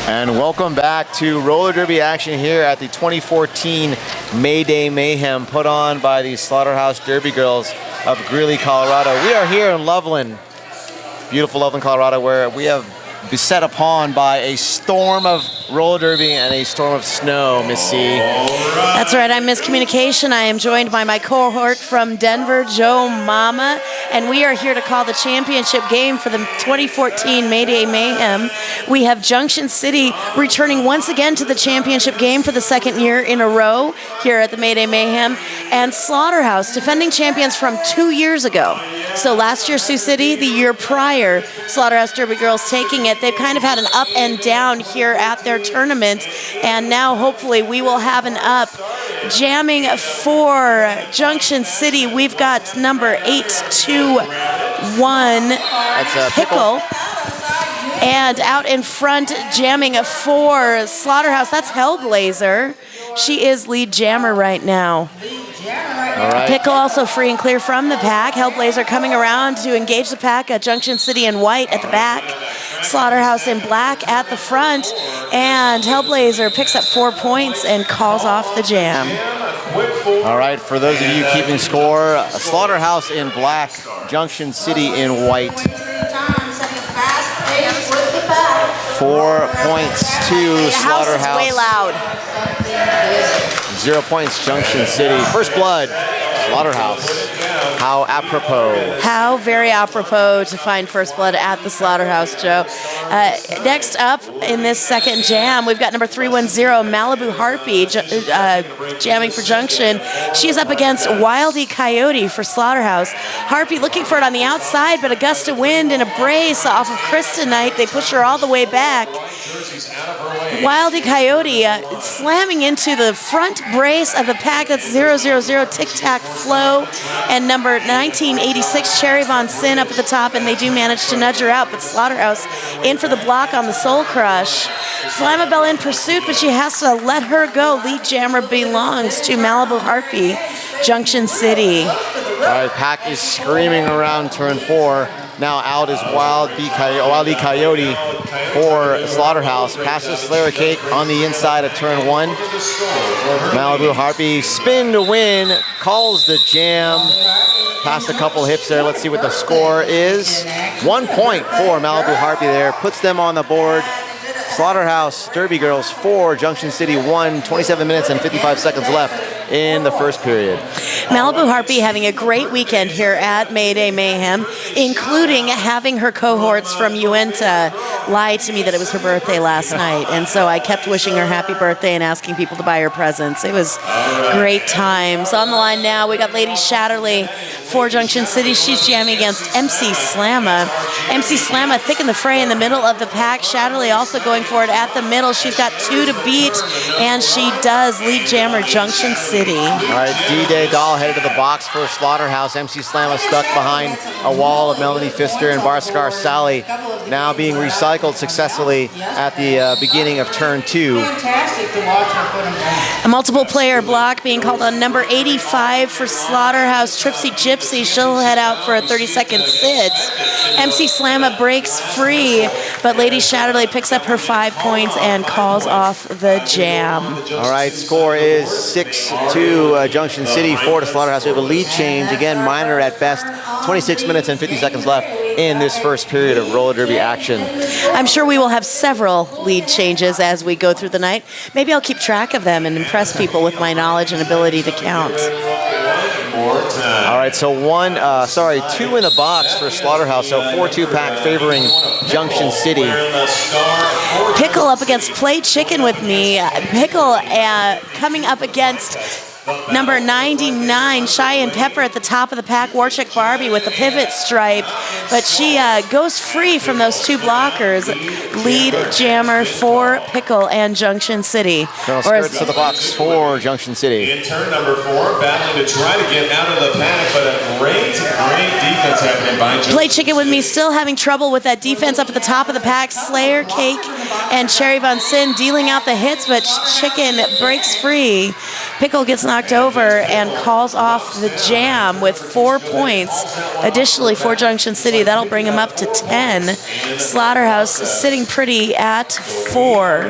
And welcome back to roller derby action here at the 2014 Mayday Mayhem put on by the Slaughterhouse Derby Girls of Greeley, Colorado. We are here in Loveland, beautiful Loveland, Colorado, where we have been set upon by a storm of roller derby and a storm of snow, Miss C. That's right, I'm Miss Communication. I am joined by my cohort from Denver, Joe Mama, and we are here to call the championship game for the 2014 Mayday Mayhem. We have Junction City returning once again to the championship game for the second year in a row here at the Mayday Mayhem, and Slaughterhouse, defending champions from 2 years ago. So last year, Sioux City, the year prior, Slaughterhouse Derby Girls taking it. They've kind of had an up and down here at their tournament, and now hopefully we will have an up. Jamming for Junction City, we've got number 821, Pickle. And out in front, jamming for Slaughterhouse, that's Hellblazer. She is lead jammer right now. All right. Pickle also free and clear from the pack. Hellblazer coming around to engage the pack. Junction City in white at the back. Slaughterhouse in black at the front. And Hellblazer picks up 4 points and calls off the jam. All right, for those of you keeping score, Slaughterhouse in black, Junction City in white. 4 points to Slaughterhouse. The house is way loud. 0 points, Junction City. First blood, Slaughterhouse. How apropos. How very apropos to find first blood at the Slaughterhouse, Joe. Next up in this second jam, we've got number 310, Malibu Harpy, jamming for Junction. She's up against Wildy Coyote for Slaughterhouse. Harpy looking for it on the outside, but a gust of wind and a brace off of Kryptonite. They push her all the way back. Wildy Coyote slamming into the front brace of the pack. That's 000 Tic Tac Flow and number 1986 Cherry Von Sin up at the top, and they do manage to nudge her out, but Slaughterhouse in for the block on the Soul Crush. Flammabelle in pursuit, but she has to let her go. Lead jammer belongs to Malibu Harpy, Junction City. All right, pack is screaming around turn 4. Now out is Wildy Coyote for Slaughterhouse. Passes Slayer Cake on the inside of turn 1. Malibu Harpy spin to win, calls the jam. Past a couple hips there. Let's see what the score is. 1 point for Malibu Harpy there. Puts them on the board. Slaughterhouse Derby Girls 4, Junction City 1, 27 minutes and 55 seconds left in the first period. Malibu Harpy having a great weekend here at Mayday Mayhem, including having her cohorts from Uinta lie to me that it was her birthday last night. And so I kept wishing her happy birthday and asking people to buy her presents. It was great times. On the line now, we got Lady Shatterly for Junction City. She's jamming against MC Slamma. MC Slamma thick in the fray in the middle of the pack. Shatterly also going for it at the middle. She's got 2 to beat, and she does lead jammer Junction City. All right, D-Day Doll headed to the box for Slaughterhouse. MC Slamma stuck behind a wall of Melanie Pfister and Barscar Sally, now being recycled successfully at the beginning of turn 2. A multiple player block being called on number 85 for Slaughterhouse, Tripsy Gypsy. She'll head out for a 30-second sit. MC Slamma breaks free, but Lady Shatterly picks up her 5 points and calls off the jam. All right, score is 6-2 Junction City, 4 to Slaughterhouse. We have a lead change, again, minor at best. 26 minutes and 50 seconds left in this first period of roller derby action. I'm sure we will have several lead changes as we go through the night. Maybe I'll keep track of them and impress people with my knowledge and ability to count. All right, so 2 in the box for Slaughterhouse, so 4-2 pack favoring Junction City. Pickle up against Play Chicken with me. Pickle coming up against number 99, Cheyenne Pepper at the top of the pack, Warchick Barbie with a pivot stripe, but she goes free from those 2 blockers. Lead jammer for Pickle and Junction City. Colonel Skirts to the box for Junction City. In turn number 4, battling to try to get out of the pack, but a great defense happening by Junction. Play Chicken with me still having trouble with that defense up at the top of the pack. Slayer Cake and Cherry Von Sin dealing out the hits, but Chicken breaks free. Pickle gets knocked knocked over and calls off the jam with 4 points. Additionally, for Junction City, that'll bring him up to 10. Slaughterhouse sitting pretty at 4.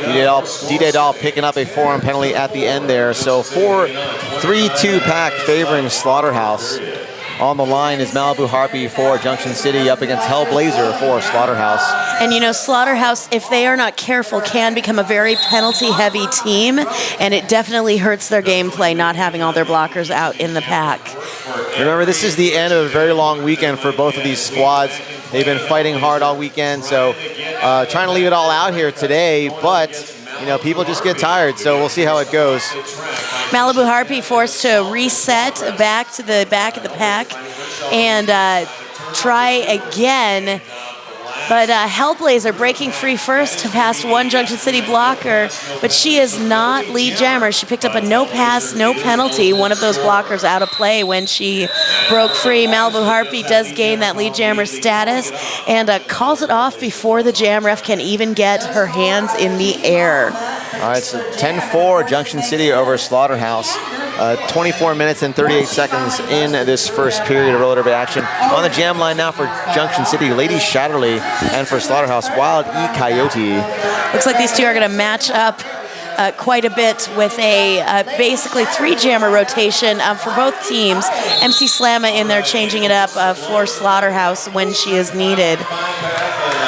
DJ Dahl picking up a forearm penalty at the end there. So 3-2 pack favoring Slaughterhouse. On the line is Malibu Harpy for Junction City up against Hellblazer for Slaughterhouse. And you know, Slaughterhouse, if they are not careful, can become a very penalty-heavy team, and it definitely hurts their gameplay not having all their blockers out in the pack. Remember, this is the end of a very long weekend for both of these squads. They've been fighting hard all weekend, so trying to leave it all out here today, but you know, people just get tired, so we'll see how it goes. Malibu Harpy forced to reset back to the back of the pack and try again. But Hellblazer breaking free first past one Junction City blocker, but she is not lead jammer. She picked up a no pass, no penalty, one of those blockers out of play when she broke free. Malibu Harpy does gain that lead jammer status and calls it off before the jam ref can even get her hands in the air. All right, so 10-4 Junction City over Slaughterhouse. 24 minutes and 38 seconds in this first period of roller derby action. On the jam line now for Junction City, Lady Shatterly, and for Slaughterhouse, Wild E Coyote. Looks like these two are going to match up quite a bit with a basically 3-jammer rotation for both teams. MC Slamma in there changing it up for Slaughterhouse when she is needed.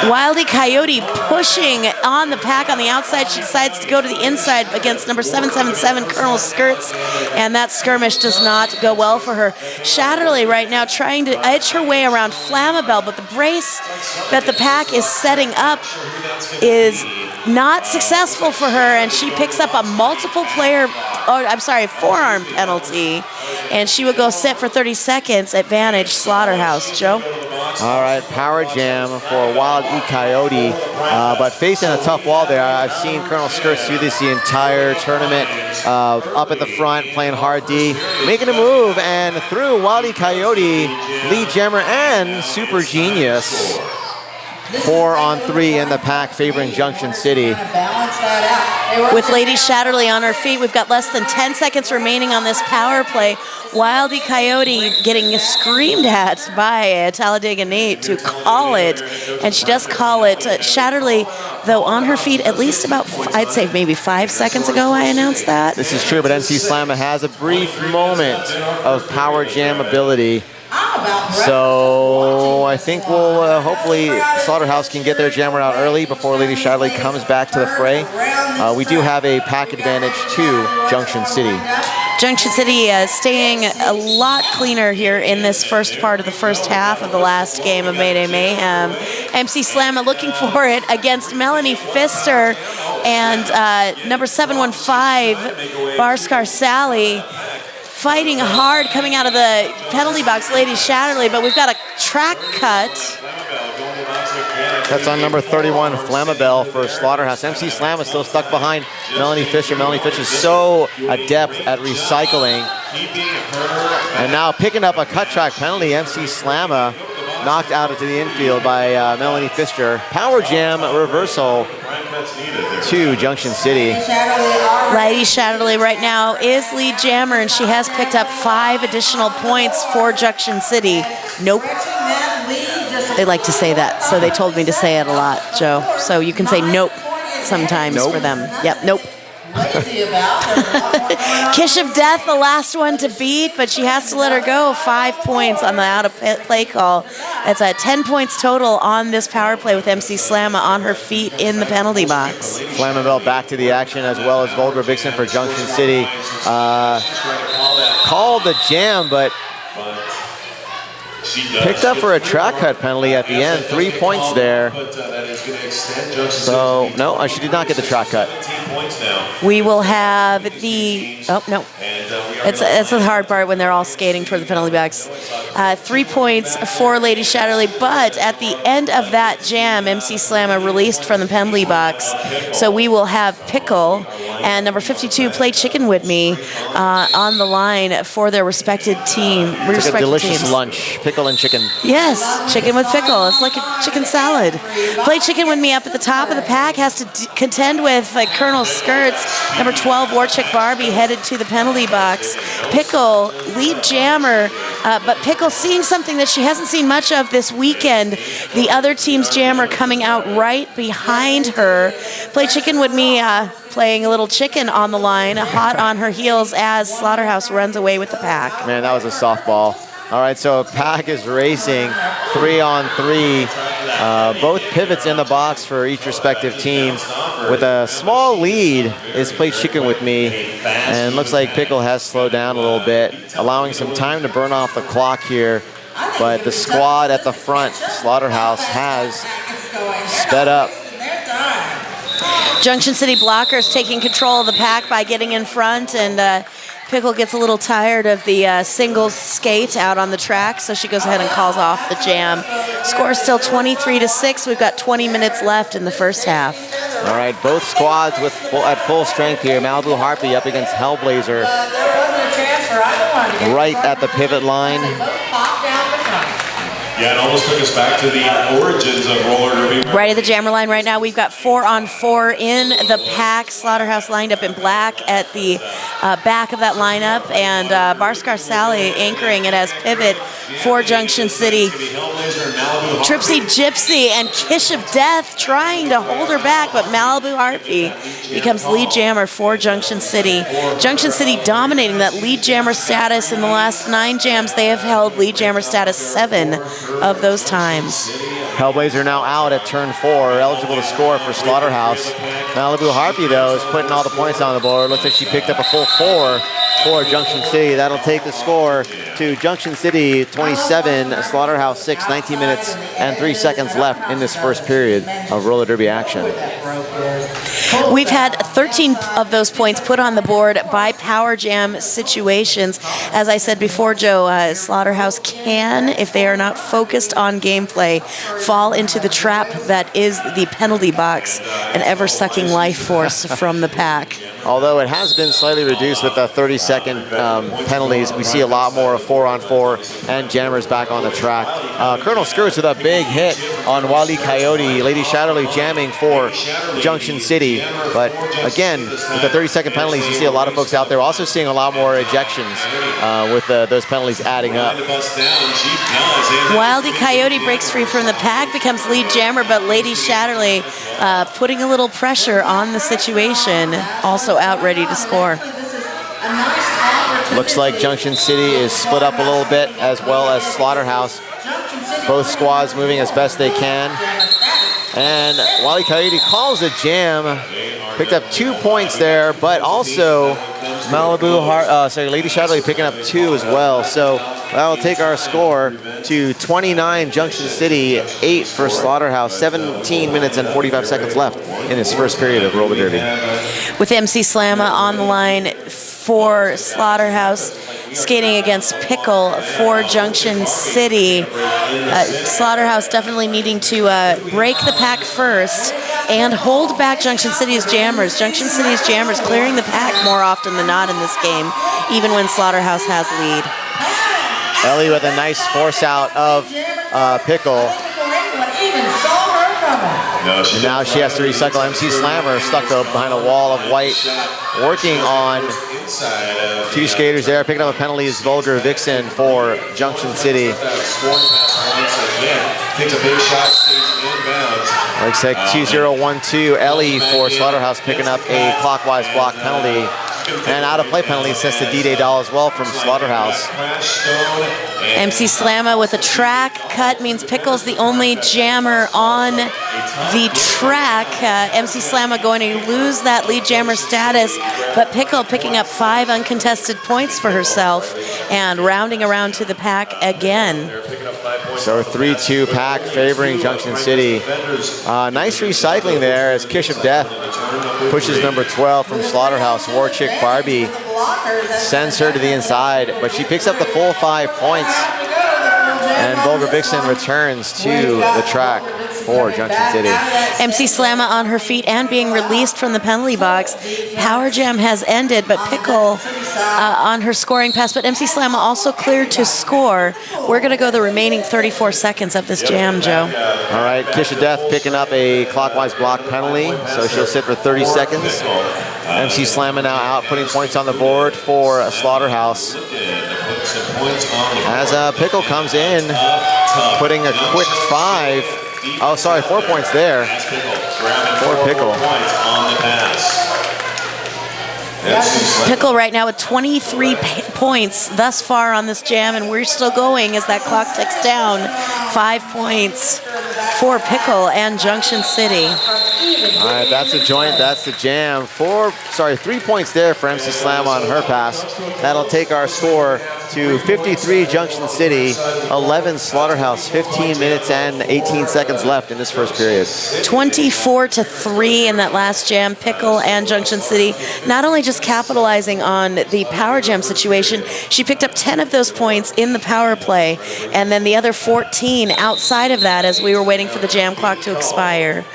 Wildy Coyote pushing on the pack on the outside. She decides to go to the inside against number 777, Colonel Skirts, and that skirmish does not go well for her. Shatterly right now trying to edge her way around Flammabelle, but the brace that the pack is setting up is not successful for her, and she picks up a forearm penalty, and she would go sit for 30 seconds. Advantage Slaughterhouse. Joe? All right, power jam for Wild E Coyote, but facing a tough wall there. I've seen Colonel Skirts do this the entire tournament, up at the front, playing hard D, making a move, and through Wild E Coyote, lead jammer, and Super Genius. 4-on-3 in the pack favoring Junction City. With Lady Shatterly on her feet, we've got less than 10 seconds remaining on this power play. Wildy Coyote getting screamed at by Talladega Nate to call it, and she does call it. Shatterly, though, on her feet at least about, I'd say maybe 5 seconds ago I announced that. This is true, but MC Slamma has a brief moment of power jam ability. So I think we'll hopefully Slaughterhouse can get their jammer out early before Lady Shatterly comes back to the fray. We do have a pack advantage to Junction City. Junction City staying a lot cleaner here in this first part of the first half of the last game of Mayday Mayhem. MC Slamma looking for it against Melanie Pfister and number 715, Barscar Sally. Fighting hard coming out of the penalty box, Lady Shatterly, but we've got a track cut. That's on number 31, Flammabelle for Slaughterhouse. MC Slamma still stuck behind Melanie Fisher. Melanie Fisher is so adept at recycling. And now picking up a cut track penalty, MC Slamma knocked out into the infield by Melanie Fisher. Power jam reversal to Junction City. Lady Shatterly right now is lead jammer, and she has picked up 5 additional points for Junction City. Nope. They like to say that, so they told me to say it a lot, Joe. So you can say nope sometimes for them. Yep, nope. Kish of Death, the last one to beat, but she has to let her go. 5 points on the out-of-play call. That's 10 points total on this power play with MC Slamma on her feet in the penalty box. Flammabelle back to the action, as well as Vulgar Vixen for Junction City. Called the jam, but picked up for a track cut penalty at the end. 3 points there. So, no, she did not get the track cut. We will have the, oh, no. It's the hard part when they're all skating toward the penalty box. 3 points for Lady Shatterly, but at the end of that jam, MC Slamma released from the penalty box. So we will have Pickle and number 52, Play Chicken With Me, on the line for their respected team. It's like a delicious lunch, pickle and chicken. Yes, chicken with pickle. It's like a chicken salad. Play Chicken With Me up at the top of the pack has to contend with Colonel Skirts. Number 12, Warchick Barbie headed to the penalty box. box. Pickle, lead jammer, but Pickle seeing something that she hasn't seen much of this weekend. The other team's jammer coming out right behind her. Play chicken with me, playing a little chicken on the line, hot on her heels as Slaughterhouse runs away with the pack. Man, that was a softball. All right, so pack is racing 3-on-3. Both pivots in the box for each respective team. With a small lead is Play Chicken with me. And looks like Pickle has slowed down a little bit, allowing some time to burn off the clock here. But the squad at the front, Slaughterhouse, has sped up. Junction City Blockers taking control of the pack by getting in front, and Pickle gets a little tired of the singles skate out on the track, so she goes ahead and calls off the jam. Score is still 23-6. We've got 20 minutes left in the first half. All right, both squads at full strength here. Malibu Harpy up against Hellblazer, right at the pivot line. Yeah, it almost took us back to the origins of roller derby. Right at the jammer line right now, we've got 4-on-4 in the pack. Slaughterhouse lined up in black at the back of that lineup, and Barscar Sally anchoring it as pivot for Junction City. Tripsy Gypsy and Kish of Death trying to hold her back, but Malibu Harpy becomes lead jammer for Junction City. Junction City dominating that lead jammer status in the last 9 jams. They have held lead jammer status 7 of those times. Hellblazer now out at turn 4, eligible to score for Slaughterhouse. Malibu Harpy, though, is putting all the points on the board. Looks like she picked up a full 4 for Junction City. That'll take the score to Junction City 27, Slaughterhouse 6, 19 minutes and 3 seconds left in this first period of roller derby action. We've had 13 of those points put on the board by power jam situations. As I said before, Joe, Slaughterhouse can, if they are not focused on gameplay, fall into the trap that is the penalty box, an ever-sucking life force from the pack. Although it has been slightly reduced with the 30-second penalties, we see a lot more of 4-on-4 and jammers back on the track. Colonel Skirts with a big hit on Wally Coyote. Lady Shatterly jamming for Junction City. But again, with the 30-second penalties, you see a lot of folks out there also seeing a lot more ejections with those penalties adding up. Wildy Coyote breaks free from the pack, becomes lead jammer, but Lady Shatterly putting a little pressure on the situation, also out ready to score. Looks like Junction City is split up a little bit, as well as Slaughterhouse. Both squads moving as best they can. And Wally Coyote calls a jam, picked up 2 points there, but also Lady Shatterly picking up 2 as well. So that'll take our score to 29 Junction City, 8 for Slaughterhouse, 17 minutes and 45 seconds left in this first period of roller derby. With MC Slamma on the line for Slaughterhouse, skating against Pickle for Junction City. Slaughterhouse definitely needing to break the pack first and hold back Junction City's jammers. Junction City's jammers clearing the pack more often than not in this game, even when Slaughterhouse has lead. Ellie with a nice force out of Pickle. And now she has to recycle MC Slammer, stuck behind a wall of white, working on 2 skaters there. Picking up a penalty is Vulgar Vixen for Junction City. Looks like 2-0-1-2. Ellie for Slaughterhouse picking up a clockwise block penalty. And out of play penalty sets to D-Day Doll as well from Slaughterhouse. MC Slamma with a track cut means Pickle's the only jammer on the track. MC Slamma going to lose that lead jammer status, but Pickle picking up 5 uncontested points for herself and rounding around to the pack again. So 3-2 pack favoring Junction City. Nice recycling there as Kish of Death pushes number 12 from Slaughterhouse. War Chick Barbie sends her to the inside, but she picks up the full 5 points. And Vulgar Vixen returns to the track for Junction City. MC Slamma on her feet and being released from the penalty box. Power Jam has ended, but Pickle on her scoring pass, but MC Slamma also cleared to score. We're going to go the remaining 34 seconds of this jam, Joe. All right, Kish of Death picking up a clockwise block penalty, so she'll sit for 30 seconds. MC Slamma now out, putting points on the board for Slaughterhouse. As Pickle comes in, putting a quick 4 points there for Pickle. Pickle right now with 23 points thus far on this jam, and we're still going as that clock ticks down. 5 points for Pickle and Junction City. All right, that's the joint, that's the jam. 3 points there for MC Slam on her pass. That'll take our score to 53 Junction City, 11 Slaughterhouse, 15 minutes and 18 seconds left in this first period. 24-3 in that last jam. Pickle and Junction City not only just capitalizing on the power jam situation, she picked up 10 of those points in the power play, and then the other 14 outside of that as we were waiting for the jam clock to expire.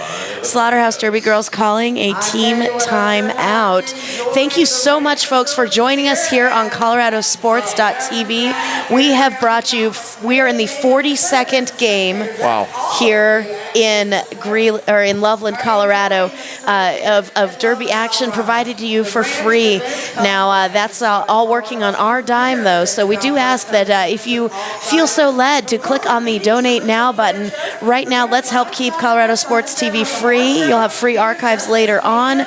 Slaughterhouse Derby girls calling a team timeout. Thank you so much, folks, for joining us here on ColoradoSports.TV. We have brought you, we are in the 42nd game here in Loveland, Colorado, of Derby action provided to you for free. Now, that's all working on our dime, though, so we do ask that if you feel so led to click on the Donate Now button. Right now, let's help keep Colorado Sports TV free. You'll have free archives later on,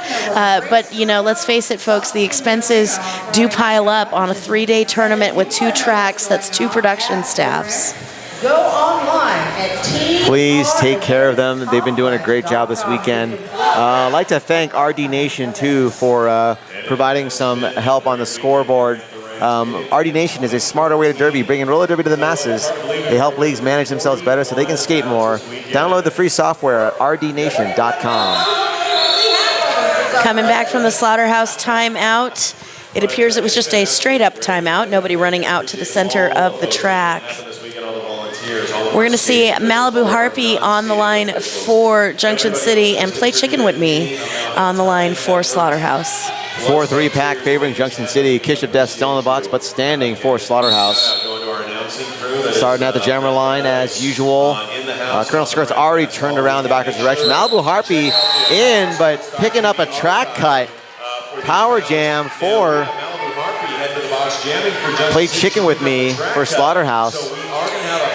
but, you know, let's face it, folks, the expenses do pile up on a 3-day tournament with 2 tracks. That's 2 production staffs. Go online at Please take care of them. They've been doing a great job this weekend. I'd like to thank RD Nation, too, for providing some help on the scoreboard. RD Nation is a smarter way to derby, bringing roller derby to the masses. They help leagues manage themselves better so they can skate more. Download the free software at rdnation.com. Coming back from the Slaughterhouse timeout, it appears it was just a straight-up timeout, nobody running out to the center of the track. We're going to see Malibu Harpy on the line for Junction City and Play Chicken With Me on the line for Slaughterhouse. 4-3 pack favoring Junction City. Kish of Death still in the box, but standing for Slaughterhouse. Starting at the jammer line as usual. Colonel Skirt's already turned around the backwards direction. Malibu Harpy in, but picking up a track cut. Power jam for Play Chicken With Me for Slaughterhouse.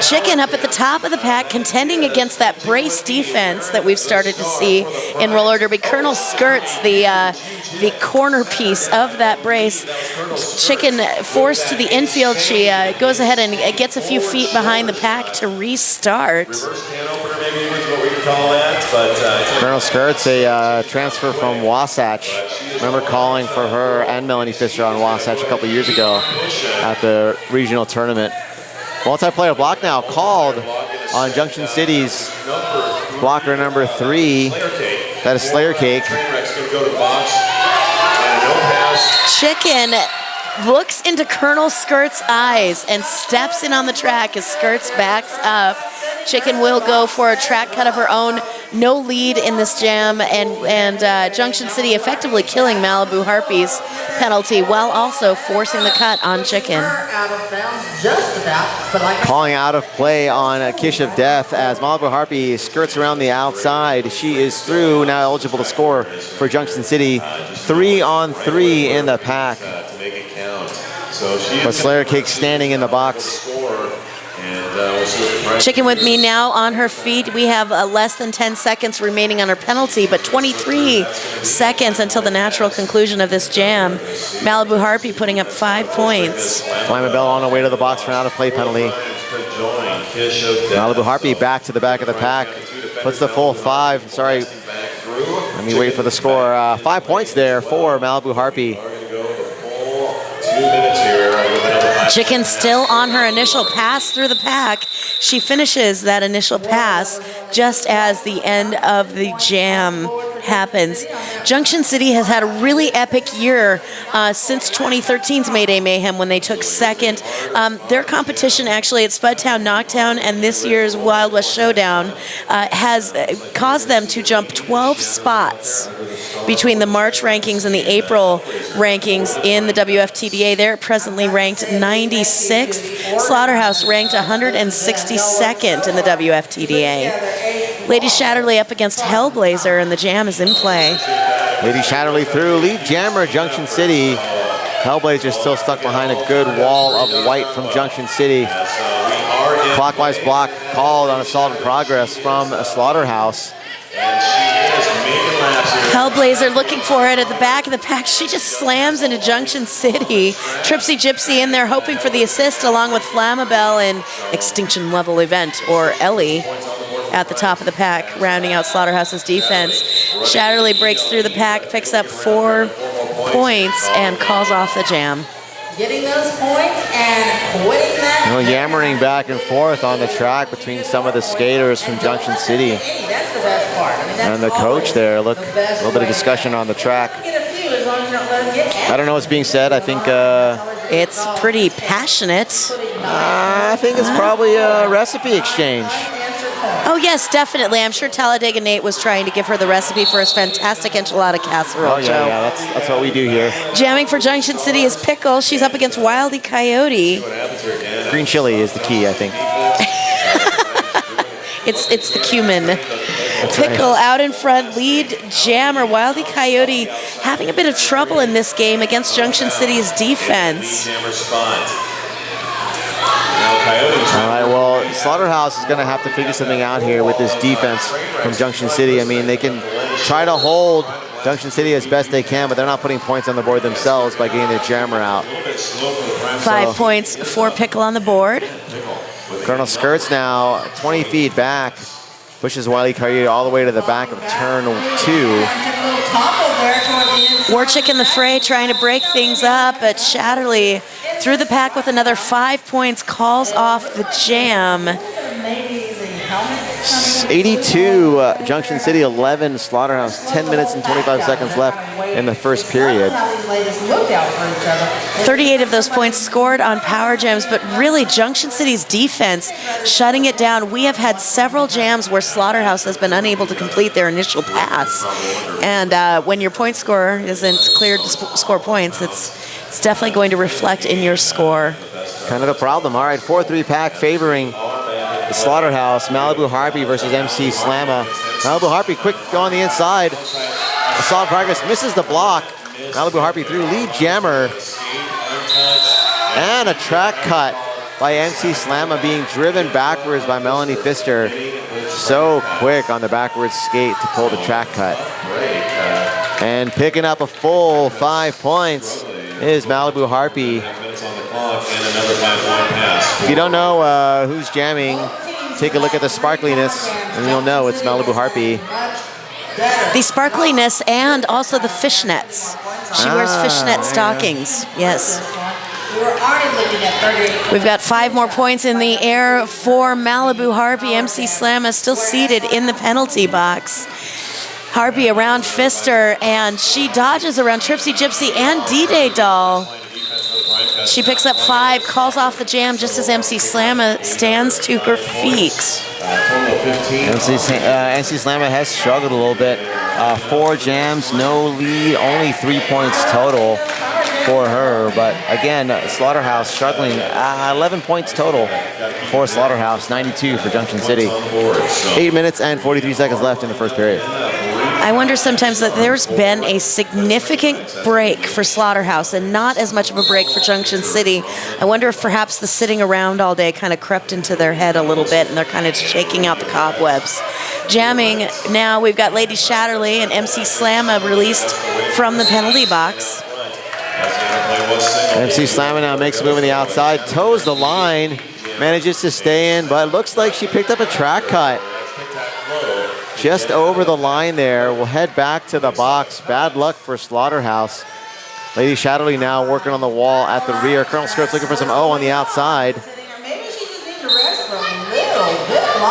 Chicken up at the top of the pack, contending against that brace defense that we've started to see in roller derby. Colonel Skirt's the corner piece of that brace. Chicken forced to the infield. She goes ahead and gets a few feet behind the pack to restart. Colonel Skirt's a transfer from Wasatch. Remember calling for her and Melanie Fisher on Wasatch a couple years ago at the regional tournament. Multiplayer block now called on Junction City's blocker number 3. That is Slayer Cake. Chicken looks into Colonel Skirt's eyes and steps in on the track as Skirt's backs up. Chicken will go for a track cut of her own. No lead in this jam, and Junction City effectively killing Malibu Harpy's penalty while also forcing the cut on Chicken. Calling out of play on Kish of Death as Malibu Harpy skirts around the outside. She is through, now eligible to score for Junction City. 3-on-3 in the pack. But Slayer Cake standing in the box. Chicken With Me now on her feet. We have less than 10 seconds remaining on her penalty, but 23 seconds until the natural conclusion of this jam. Malibu Harpy putting up 5 points. Flamma Bell on the way to the box for an out-of-play penalty. Malibu Harpy back to the back of the pack. Puts the full 5. Sorry. Let me wait for the score. 5 points there for Malibu Harpy. 2 minutes here. Chicken still on her initial pass through the pack. She finishes that initial pass just as the end of the jam happens. Junction City has had a really epic year since 2013's Mayday Mayhem when they took second. Their competition actually at Spudtown Knockdown and this year's Wild West Showdown has caused them to jump 12 spots between the March rankings and the April rankings in the WFTDA. They're presently ranked 96th. Slaughterhouse ranked 162nd in the WFTDA. Lady Shatterly up against Hellblazer, and the jam is in play. Lady Shatterly through, lead jammer, Junction City. Hellblazer still stuck behind a good wall of white from Junction City. Clockwise block called on assault in progress from a Slaughterhouse. Hellblazer looking for it at the back of the pack. She just slams into Junction City. Tripsy Gypsy in there hoping for the assist along with Flammabelle and Extinction Level Event, or Ellie, at the top of the pack, rounding out Slaughterhouse's defense. Shatterly breaks through the pack, picks up 4 points, and calls off the jam. Getting those points and quitting that. Yammering back and forth on the track between some of the skaters from Junction City. That's the best part. I mean, that's And the coach there, look, a little bit of discussion on the track. Get a few as long as you don't let them get I don't know what's being said. I think It's pretty passionate. it's probably a recipe exchange. Oh, yes, definitely. I'm sure Talladega Nate was trying to give her the recipe for his fantastic enchilada casserole, Oh, yeah, Joe. yeah, that's what we do here. Jamming for Junction City is Pickle. She's up against Wildy Coyote. Green chili is the key, I think. It's the cumin. Pickle out in front, lead jammer. Wildy Coyote having a bit of trouble in this game against Junction City's defense. All right, well, Slaughterhouse is going to have to figure something out here with this defense from Junction City. I mean, they can try to hold Junction City as best they can, but they're not putting points on the board themselves by getting their jammer out. 5 points for Pickle on the board. Colonel Skirts now 20 feet back, pushes Wiley Coyote all the way to the back of turn 2. Warchick in the fray trying to break things up, but Shatterly through the pack with another 5 points, calls off the jam. 82 Junction City, 11 Slaughterhouse, 10 minutes and 25 seconds left in the first period. 38 of those points scored on power jams, but really Junction City's defense shutting it down. We have had several jams where Slaughterhouse has been unable to complete their initial pass. And when your point scorer isn't cleared to score points, it's definitely going to reflect in your score. Kind of the problem. All right, 4-3 pack favoring the Slaughterhouse. Malibu Harpy versus MC Slamma. Malibu Harpy quick go on the inside. Assault progress misses the block. Malibu Harpy through, lead jammer. And a track cut by MC Slamma being driven backwards by Melanie Pfister. So quick on the backwards skate to pull the track cut. And picking up a full 5 points is Malibu Harpy. If you don't know who's jamming, take a look at the sparkliness and you'll know it's Malibu Harpy. The sparkliness and also the fishnets. She wears fishnet stockings, yes. We've got 5 more points in the air for Malibu Harpy. MC Slamma still seated in the penalty box. Harpy around Pfister, and she dodges around Tripsy Gypsy and D-Day Doll. She picks up 5, calls off the jam just as MC Slamma stands to her feet. MC Slamma has struggled a little bit. 4 jams, no lead, only 3 points total for her. But again, Slaughterhouse struggling. 11 points total for Slaughterhouse, 92 for Junction City. 8 minutes and 43 seconds left in the first period. I wonder sometimes that there's been a significant break for Slaughterhouse and not as much of a break for Junction City. I wonder if perhaps the sitting around all day kind of crept into their head a little bit and they're kind of shaking out the cobwebs. Jamming now, we've got Lady Shatterly and MC Slamma released from the penalty box. MC Slamma now makes a move on the outside, toes the line, manages to stay in, but it looks like she picked up a track cut. Just over the line there. We'll head back to the box. Bad luck for Slaughterhouse. Lady Shatterly now working on the wall at the rear. Colonel Skirts looking for some O on the outside.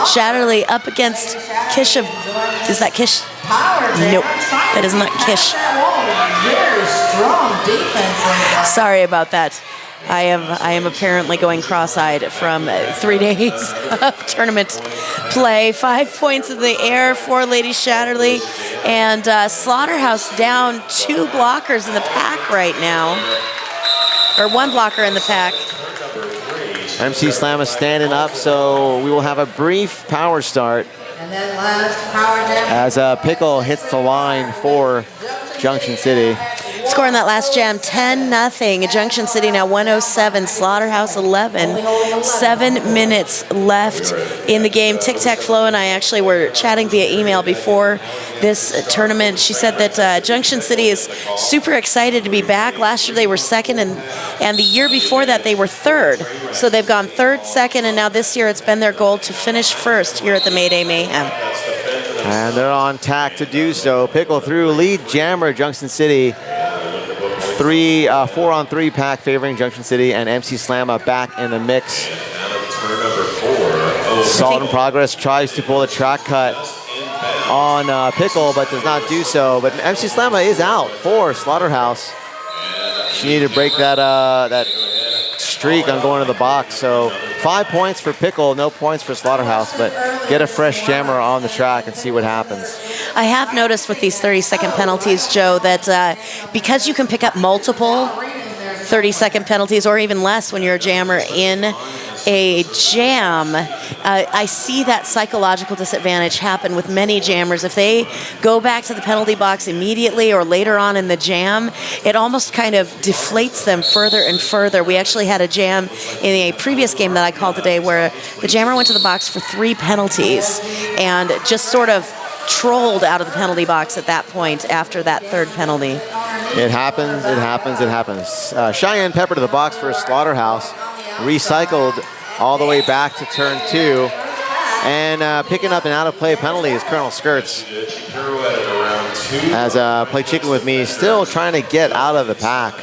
Shatterly up against Kish of, is that Kish? Power jam. Nope, that is not Kish. Very strong defense. Sorry about that. I am apparently going cross-eyed from 3 days of tournament play. 5 points in the air for Lady Shatterly, and Slaughterhouse down 2 blockers in the pack right now, or 1 blocker in the pack. MC Slam is standing up, so we will have a brief power start And then last power jam. as Pickle hits the line for Junction City. Score in that last jam, 10-0. Junction City now 107, Slaughterhouse 11. 7 minutes left in the game. Tic Tac Flo and I actually were chatting via email before this tournament. She said that Junction City is super excited to be back. Last year they were second, and the year before that they were third. So they've gone third, second, and now this year it's been their goal to finish first here at the Mayday Mayhem. And they're on tack to do so. Pickle through lead jammer, Junction City. 4-on-3 pack favoring Junction City, and MC Slamma back in the mix. Salt in Progress tries to pull a track cut on Pickle, but does not do so. But MC Slamma is out for Slaughterhouse. She needed to break that streak on going to the box. So 5 points for Pickle, no points for Slaughterhouse, but get a fresh jammer on the track and see what happens. I have noticed with these 30-second penalties, Joe, that because you can pick up multiple 30-second penalties or even less when you're a jammer in a jam, I see that psychological disadvantage happen with many jammers. If they go back to the penalty box immediately or later on in the jam, it almost kind of deflates them further and further. We actually had a jam in a previous game that I called today where the jammer went to the box for 3 penalties and just sort of trolled out of the penalty box at that point after that 3rd penalty. It happens, it happens, it happens. Cheyenne Pepper to the box for Slaughterhouse. Recycled all the way back to turn 2. And picking up an out-of-play penalty is Colonel Skirts. As Play Chicken With Me, still trying to get out of the pack.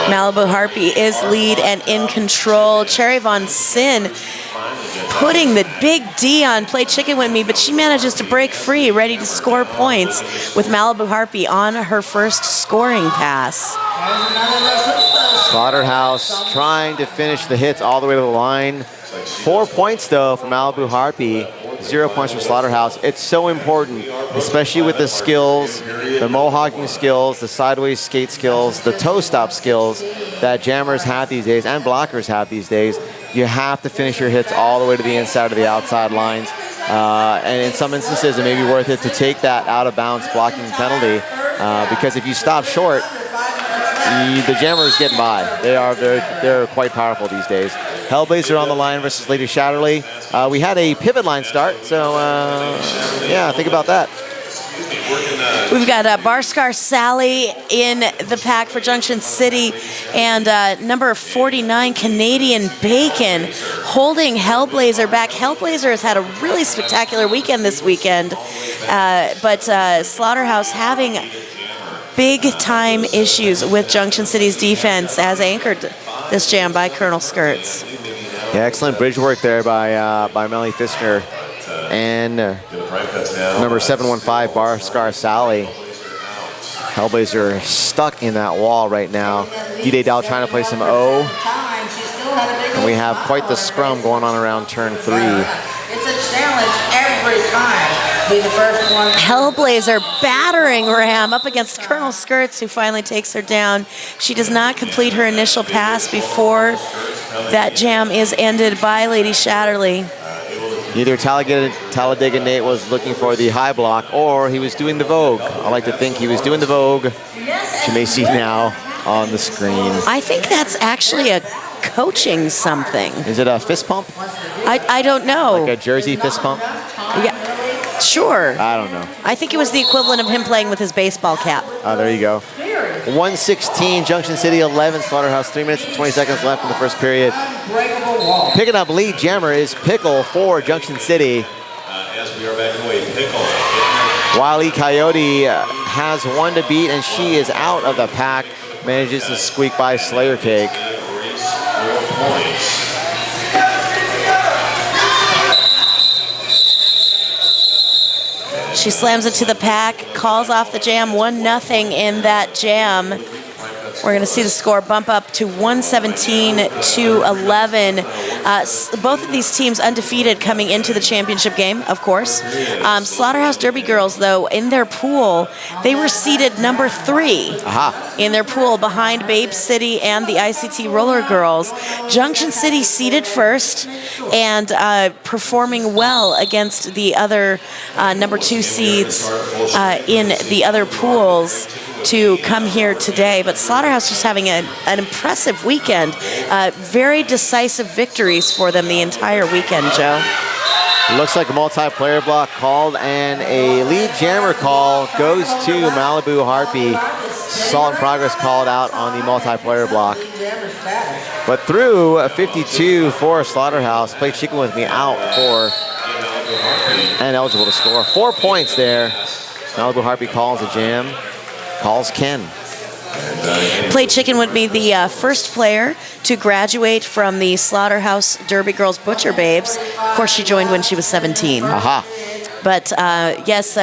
Malibu Harpy is lead and in control. Cherry Von Sin putting the big D on Play Chicken With Me, but she manages to break free, ready to score points with Malibu Harpy on her first scoring pass. Slaughterhouse trying to finish the hits all the way to the line. 4 points though for Malibu Harpy, 0 points for Slaughterhouse. It's so important, especially with the skills, the mohawking skills, the sideways skate skills, the toe stop skills that jammers have these days and blockers have these days. You have to finish your hits all the way to the inside of the outside lines. And in some instances, it may be worth it to take that out of bounds blocking penalty because if you stop short, the jammer is getting by. They're quite powerful these days. Hellblazer on the line versus Lady Shatterly. We had a pivot line start, so yeah, think about that. We've got Barscar Sally in the pack for Junction City, and number 49 Canadian Bacon holding Hellblazer back. Hellblazer has had a really spectacular weekend this weekend, but Slaughterhouse having big-time issues with Junction City's defense, as anchored this jam by Colonel Skirts. Yeah, excellent bridge work there by Melly Fischner and number 715 Barscar Sally. Hellblazer stuck in that wall right now. D-Day Dow trying to play some O. And we have quite the scrum going on around turn 3. It's a challenge every time. Be the first one. Hellblazer battering ram up against Colonel Skirts, who finally takes her down. She does not complete her initial pass before that jam is ended by Lady Shatterly. Either Talladega Nate was looking for the high block or he was doing the Vogue. I like to think he was doing the Vogue, which you may see now on the screen. I think that's actually a coaching something. Is it a fist pump? I don't know. Like a jersey fist pump? Yeah, sure. I don't know. I think it was the equivalent of him playing with his baseball cap. Oh, there you go. 116, Junction City 11, Slaughterhouse 3 minutes and 20 seconds left in the first period. Picking up lead jammer is Pickle for Junction City. Wile E. Coyote has 1 to beat and she is out of the pack. Manages to squeak by Slayer Cake. She slams it to the pack, calls off the jam, 1-0 in that jam. We're going to see the score bump up to 117-11. Both of these teams undefeated coming into the championship game, of course. Slaughterhouse Derby girls, though, in their pool, they were seeded number 3 in their pool behind Babe City and the ICT Roller girls. Junction City seeded first and performing well against the other number 2 seeds in the other pools to come here today. But Slaughterhouse just having an impressive weekend. Very decisive victories for them the entire weekend, Joe. Looks like a multiplayer block called, and a lead jammer call goes to Malibu Harpy. Salt in progress called out on the multiplayer block. But through a 52 for Slaughterhouse, played Chicken With Me out for and eligible to score. 4 points there. Malibu Harpy calls a jam. Calls Ken. Played Chicken With Me, the first player to graduate from the Slaughterhouse Derby Girls Butcher Babes. Of course, she joined when she was 17. But yes,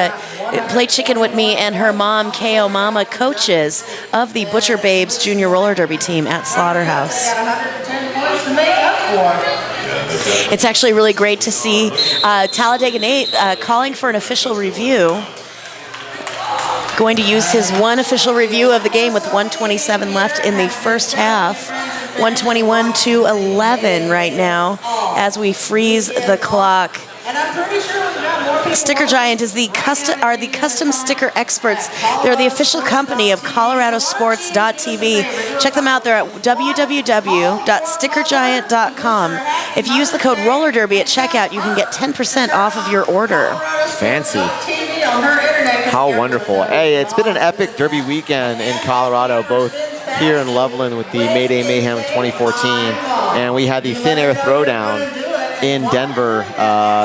Played Chicken With Me and her mom, KO Mama, coaches of the Butcher Babes Junior Roller Derby team at Slaughterhouse. It's actually really great to see Talladega Nate calling for an official review. Going to use his one official review of the game with 1:27 left in the first half. 121-11 right now as we freeze the clock. Sticker Giant is the custom sticker experts. They're the official company of ColoradoSports.TV. Check them out. They're at www.stickergiant.com. If you use the code RollerDerby at checkout, you can get 10% off of your order. Fancy. How wonderful. Hey, it's been an epic Derby weekend in Colorado, both here in Loveland with the Mayday Mayhem 2014, and we had the Thin Air Throwdown in Denver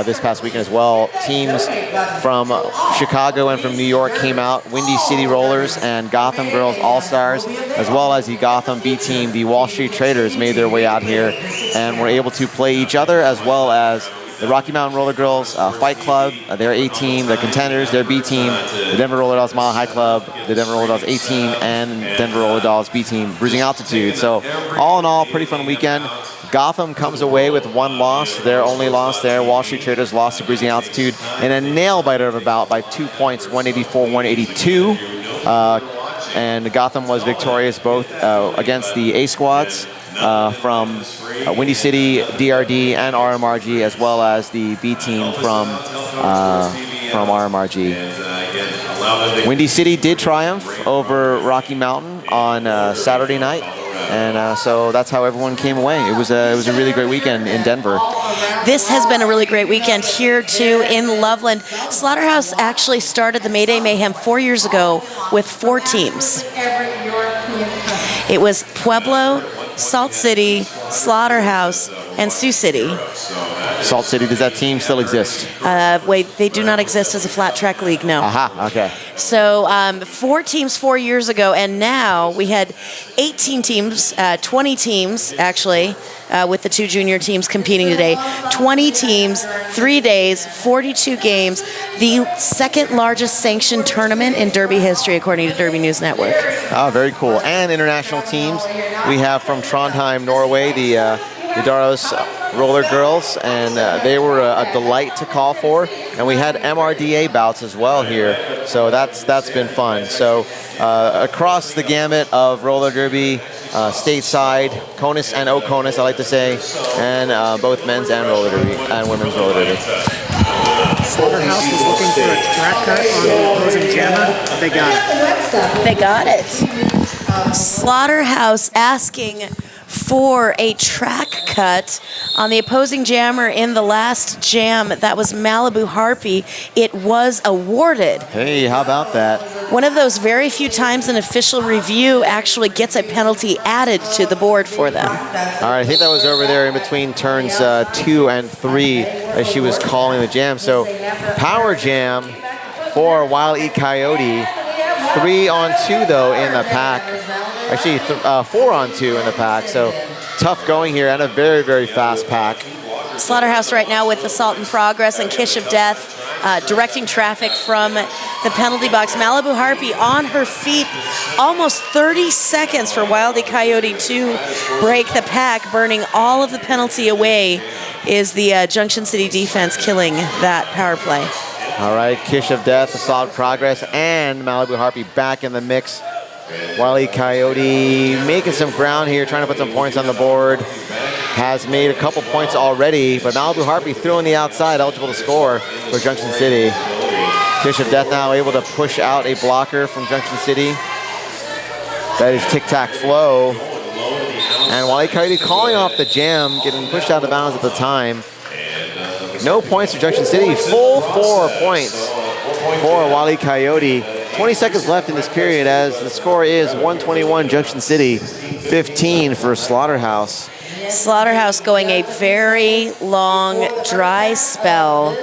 this past weekend as well. Teams from Chicago and from New York came out. Windy City Rollers and Gotham Girls All-Stars, as well as the Gotham B team, the Wall Street Traders, made their way out here and were able to play each other, as well as the Rocky Mountain Roller Girls Fight Club, their A team, the Contenders, their B team, the Denver Roller Dolls Mile High Club, the Denver Roller Dolls A team, and Denver Roller Dolls B team, Bruising Altitude. So all in all, pretty fun weekend. Gotham comes away with one loss, their only loss there. Wall Street Traders lost to Bruising Altitude in a nail-biter of a bout by 2 points, 184-182. And Gotham was victorious both against the A squads from Windy City, DRD, and RMRG, as well as the B team from RMRG. Windy City did triumph over Rocky Mountain on Saturday night. And so that's how everyone came away. It was a really great weekend in Denver. This has been a really great weekend here, too, in Loveland. Slaughterhouse actually started the Mayday Mayhem 4 years ago with 4 teams. It was Pueblo, Salt City, Slaughterhouse, and Sioux City. Salt City, does that team still exist? Wait, they do not exist as a flat track league, no. Okay. So 4 teams 4 years ago, and now we had 18 teams, 20 teams, actually, with the 2 junior teams competing today. 20 teams, 3 days, 42 games, the second largest sanctioned tournament in Derby history, according to Derby News Network. Oh, very cool. And international teams. We have from Trondheim, Norway, the Daros Roller Girls, and they were a delight to call for. And we had MRDA bouts as well here, so that's been fun. So across the gamut of roller derby, stateside, CONUS and OCONUS, I like to say, and both men's and roller derby and women's roller derby. Slaughterhouse was looking for a track cut on the opposing jammer. They got it. They got it. Slaughterhouse asking for a track cut on the opposing jammer in the last jam. That was Malibu Harpy. It was awarded. Hey, how about that? One of those very few times an official review actually gets a penalty added to the board for them. All right, I think that was over there in between turns 2 and 3 as she was calling the jam. So power jam for Wild E Coyote. 3 on 2 though in the pack. Actually, 4 on 2 in the pack. So tough going here and a very, very fast pack. Slaughterhouse right now with Assault in Progress and Kish of Death directing traffic from the penalty box. Malibu Harpy on her feet, almost 30 seconds for Wildy Coyote to break the pack, burning all of the penalty away, is the Junction City defense killing that power play. All right, Kish of Death, a solid progress, and Malibu Harpy back in the mix. Wildy Coyote making some ground here, trying to put some points on the board. Has made a couple points already, but Malibu Harpy through on the outside, eligible to score for Junction City. Kish of Death now able to push out a blocker from Junction City. That is tic-tac-flow. And Wildy Coyote calling off the jam, getting pushed out of bounds at the time. No points for Junction City, full 4 points for Wildy Coyote. 20 seconds left in this period as the score is 121 Junction City, 15 for Slaughterhouse. Slaughterhouse going a very long dry spell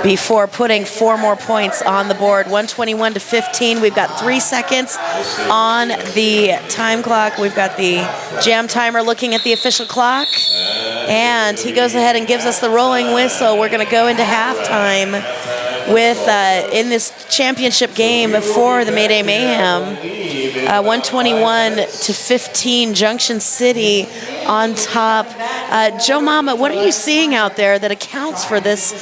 before putting 4 more points on the board. 121 to 15. We've got 3 seconds on the time clock. We've got the jam timer looking at the official clock. And he goes ahead and gives us the rolling whistle. We're going to go into halftime with, in this championship game for the Mayday Mayhem, 121 to 15, Junction City on top. Joe Mama, what are you seeing out there that accounts for this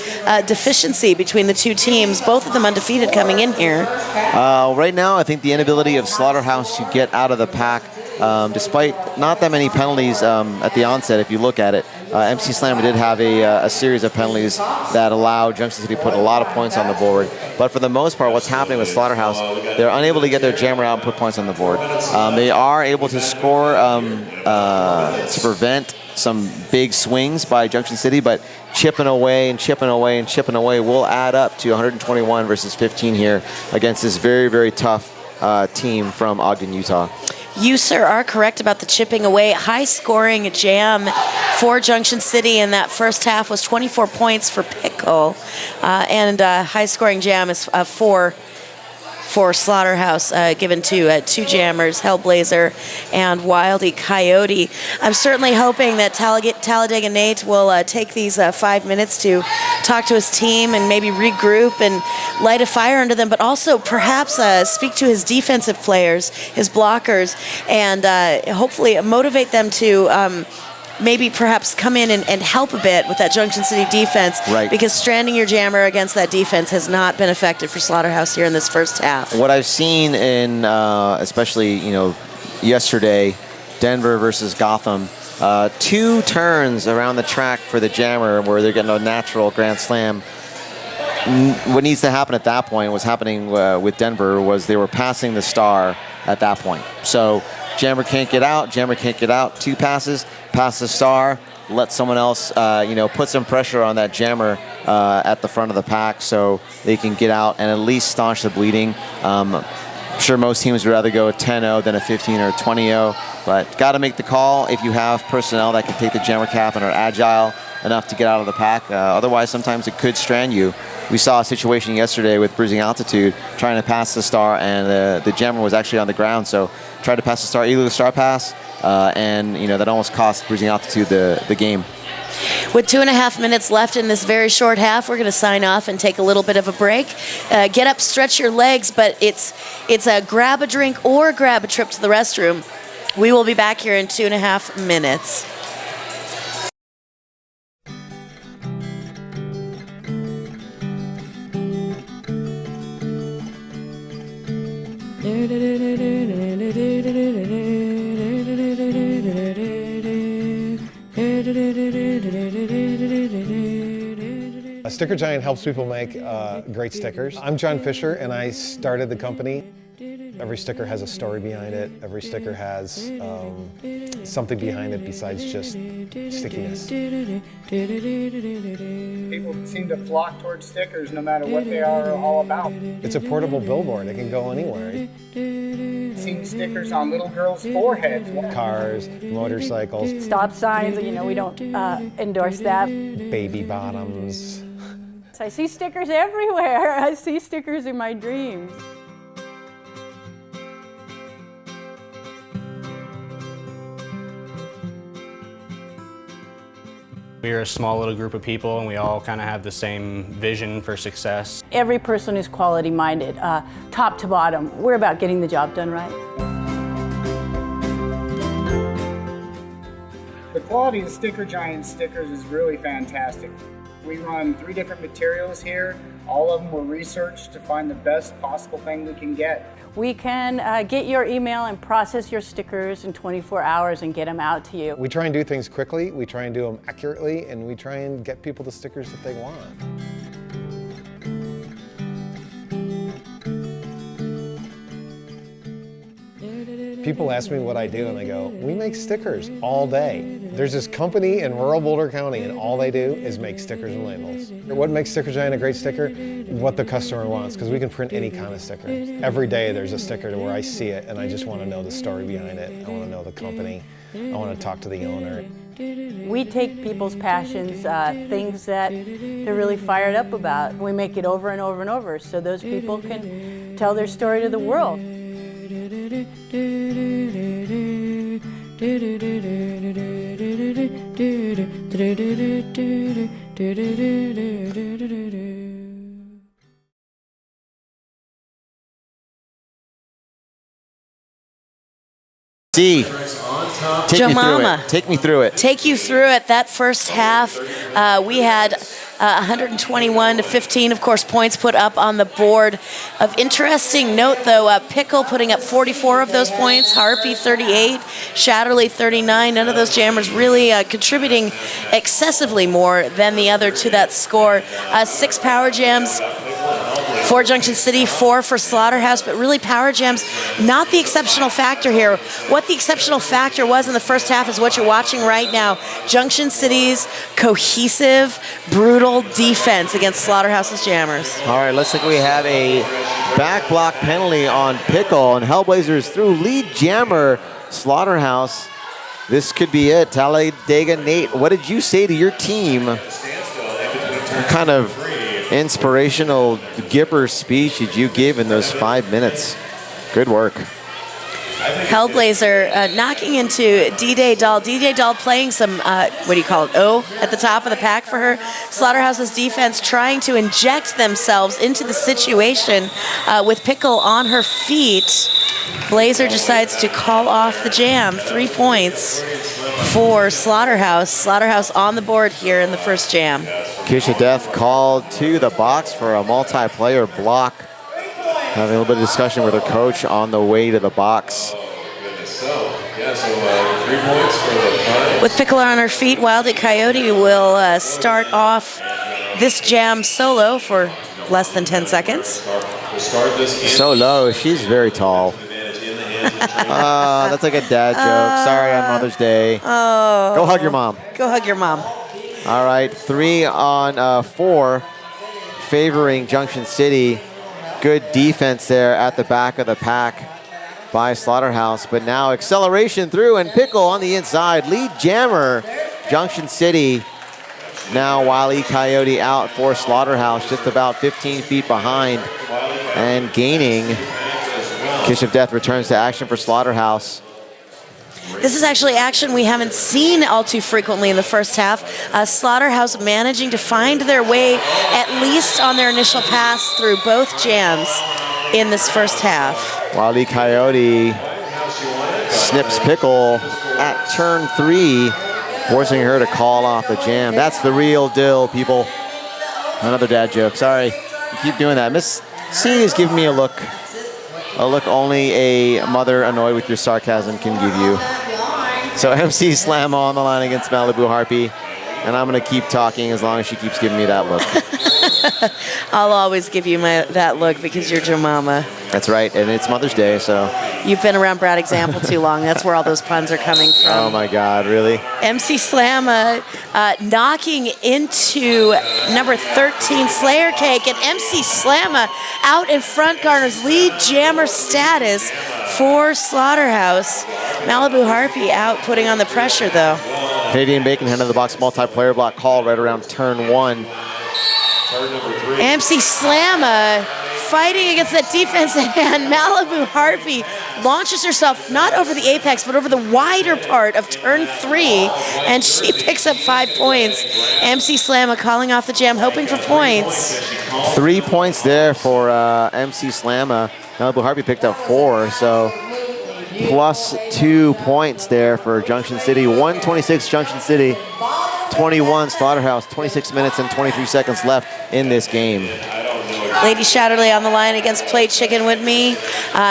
deficiency between the two teams, both of them undefeated coming in here? Right now, I think the inability of Slaughterhouse to get out of the pack, despite not that many penalties at the onset, if you look at it. MC Slammer did have a series of penalties that allowed Junction City to put a lot of points on the board. But for the most part, what's happening with Slaughterhouse, they're unable to get their jammer out and put points on the board. They are able to score to prevent some big swings by Junction City, but chipping away and chipping away and chipping away will add up to 121 versus 15 here against this very, very tough team from Ogden, Utah. You, sir, are correct about the chipping away. High-scoring jam for Junction City in that first half was 24 points for Pickle, and high-scoring jam is 4 for Slaughterhouse, given to 2 jammers, Hellblazer and Wildy Coyote. I'm certainly hoping that Talladega Nate will take these 5 minutes to talk to his team and maybe regroup and light a fire under them, but also perhaps speak to his defensive players, his blockers, and hopefully motivate them to maybe perhaps come in and help a bit with that Junction City defense. Right. Because stranding your jammer against that defense has not been effective for Slaughterhouse here in this first half. What I've seen in, especially, yesterday, Denver versus Gotham, 2 turns around the track for the jammer where they're getting a natural grand slam. What needs to happen at that point, what's happening with Denver, was they were passing the star at that point. So jammer can't get out, 2 passes, pass the star, let someone else, put some pressure on that jammer at the front of the pack so they can get out and at least staunch the bleeding. I'm sure most teams would rather go a 10-0 than a 15 or 20-0, but got to make the call if you have personnel that can take the jammer cap and are agile enough to get out of the pack. Otherwise, sometimes it could strand you. We saw a situation yesterday with Bruising Altitude trying to pass the star, and the jammer was actually on the ground, so tried to pass the star, illegal star pass, and that almost cost Bruising Altitude the game. With 2.5 minutes left in this very short half, we're going to sign off and take a little bit of a break. Get up, stretch your legs, but it's a grab a drink or grab a trip to the restroom. We will be back here in 2.5 minutes. Sticker Giant helps people make great stickers. I'm John Fisher, and I started the company. Every sticker has a story behind it. Every sticker has something behind it besides just stickiness. People seem to flock towards stickers no matter what they are all about. It's a portable billboard. It can go anywhere. Seeing stickers on little girls' foreheads. Cars, motorcycles. Stop signs, we don't endorse that. Baby bottoms. I see stickers everywhere. I see stickers in my dreams. We're a small litoo group of people, and we all kind of have the same vision for success. Every person is quality minded, top to bottom. We're about getting the job done right. The quality of Sticker Giant stickers is really fantastic. We run 3 different materials here. All of them were researched to find the best possible thing we can get. We can get your email and process your stickers in 24 hours and get them out to you. We try and do things quickly, we try and do them accurately, and we try and get people the stickers that they want. People ask me what I do, and I go, we make stickers all day. There's this company in rural Boulder County, and all they do is make stickers and labels. What makes Sticker Giant a great sticker? What the customer wants, because we can print any kind of sticker. Every day there's a sticker to where I see it, and I just want to know the story behind it. I want to know the company. I want to talk to the owner. We take people's passions, things that they're really fired up about. We make it over and over and over so those people can tell their story to the world. See, Jemima. Take me through it. Take you through it. That first half, we had 121 to 15, of course, points put up on the board. Of interesting note, though, Pickle putting up 44 of those points, Harpy 38, Shatterly 39. None of those jammers really contributing excessively more than the other to that score. 6 power jams. 4 Junction City, 4 for Slaughterhouse, but really power jams, not the exceptional factor here. What the exceptional factor was in the first half is what you're watching right now. Junction City's cohesive, brutal defense against Slaughterhouse's jammers. All right, looks like we have a back block penalty on Pickle, and Hellblazers through lead jammer Slaughterhouse. This could be it. Talladega Nate, what did you say to your team? What kind of inspirational Gipper speech did you give in those 5 minutes? Good work. Hellblazer knocking into D-Day Doll. D-Day Doll playing some, what do you call it, O at the top of the pack for her. Slaughterhouse's defense trying to inject themselves into the situation with Pickle on her feet. Blazer decides to call off the jam. 3 points for Slaughterhouse. Slaughterhouse on the board here in the first jam. Kiss of Death called to the box for a multiplayer block. Having a little bit of discussion with her coach on the way to the box. With Pickle on her feet, Wildy Coyote will start off this jam solo for less than 10 seconds. So low, she's very tall. That's like a dad joke. Sorry on Mother's Day. Oh. Go hug your mom. Go hug your mom. All right, 3 on 4, favoring Junction City. Good defense there at the back of the pack by Slaughterhouse, but now acceleration through, and Pickle on the inside. Lead jammer, Junction City. Now Wile E. Coyote out for Slaughterhouse, just about 15 feet behind and gaining. Kiss of Death returns to action for Slaughterhouse. This is actually action we haven't seen all too frequently in the first half. Slaughterhouse managing to find their way, at least on their initial pass through both jams in this first half. Wile E. Coyote snips Pickle at turn 3, forcing her to call off the jam. That's the real deal, people. Another dad joke. Sorry, you keep doing that. Miss C is giving me a look only a mother annoyed with your sarcasm can give you. So MC Slam on the line against Malibu Harpy, and I'm gonna keep talking as long as she keeps giving me that look. I'll always give you that look because you're Jemima. That's right, and it's Mother's Day, so. You've been around Brad Example too long. That's where all those puns are coming from. Oh my God, really? MC Slam knocking into number 13 Slayer Cake, and MC Slamma out in front garners lead jammer status for Slaughterhouse. Malibu Harpy out putting on the pressure though. Canadian Bacon head of the box multiplayer block called right around turn 1. MC Slamma fighting against that defense, and Malibu Harpy launches herself not over the apex, but over the wider part of turn 3, and she picks up 5 points. MC Slamma calling off the jam, hoping for points. 3 points there for MC Slamma. Malibu Harpy picked up 4, so plus 2 points there for Junction City. 126 Junction City, 21 Slaughterhouse, 26 minutes and 23 seconds left in this game. Lady Shatterley on the line against Plate Chicken with me.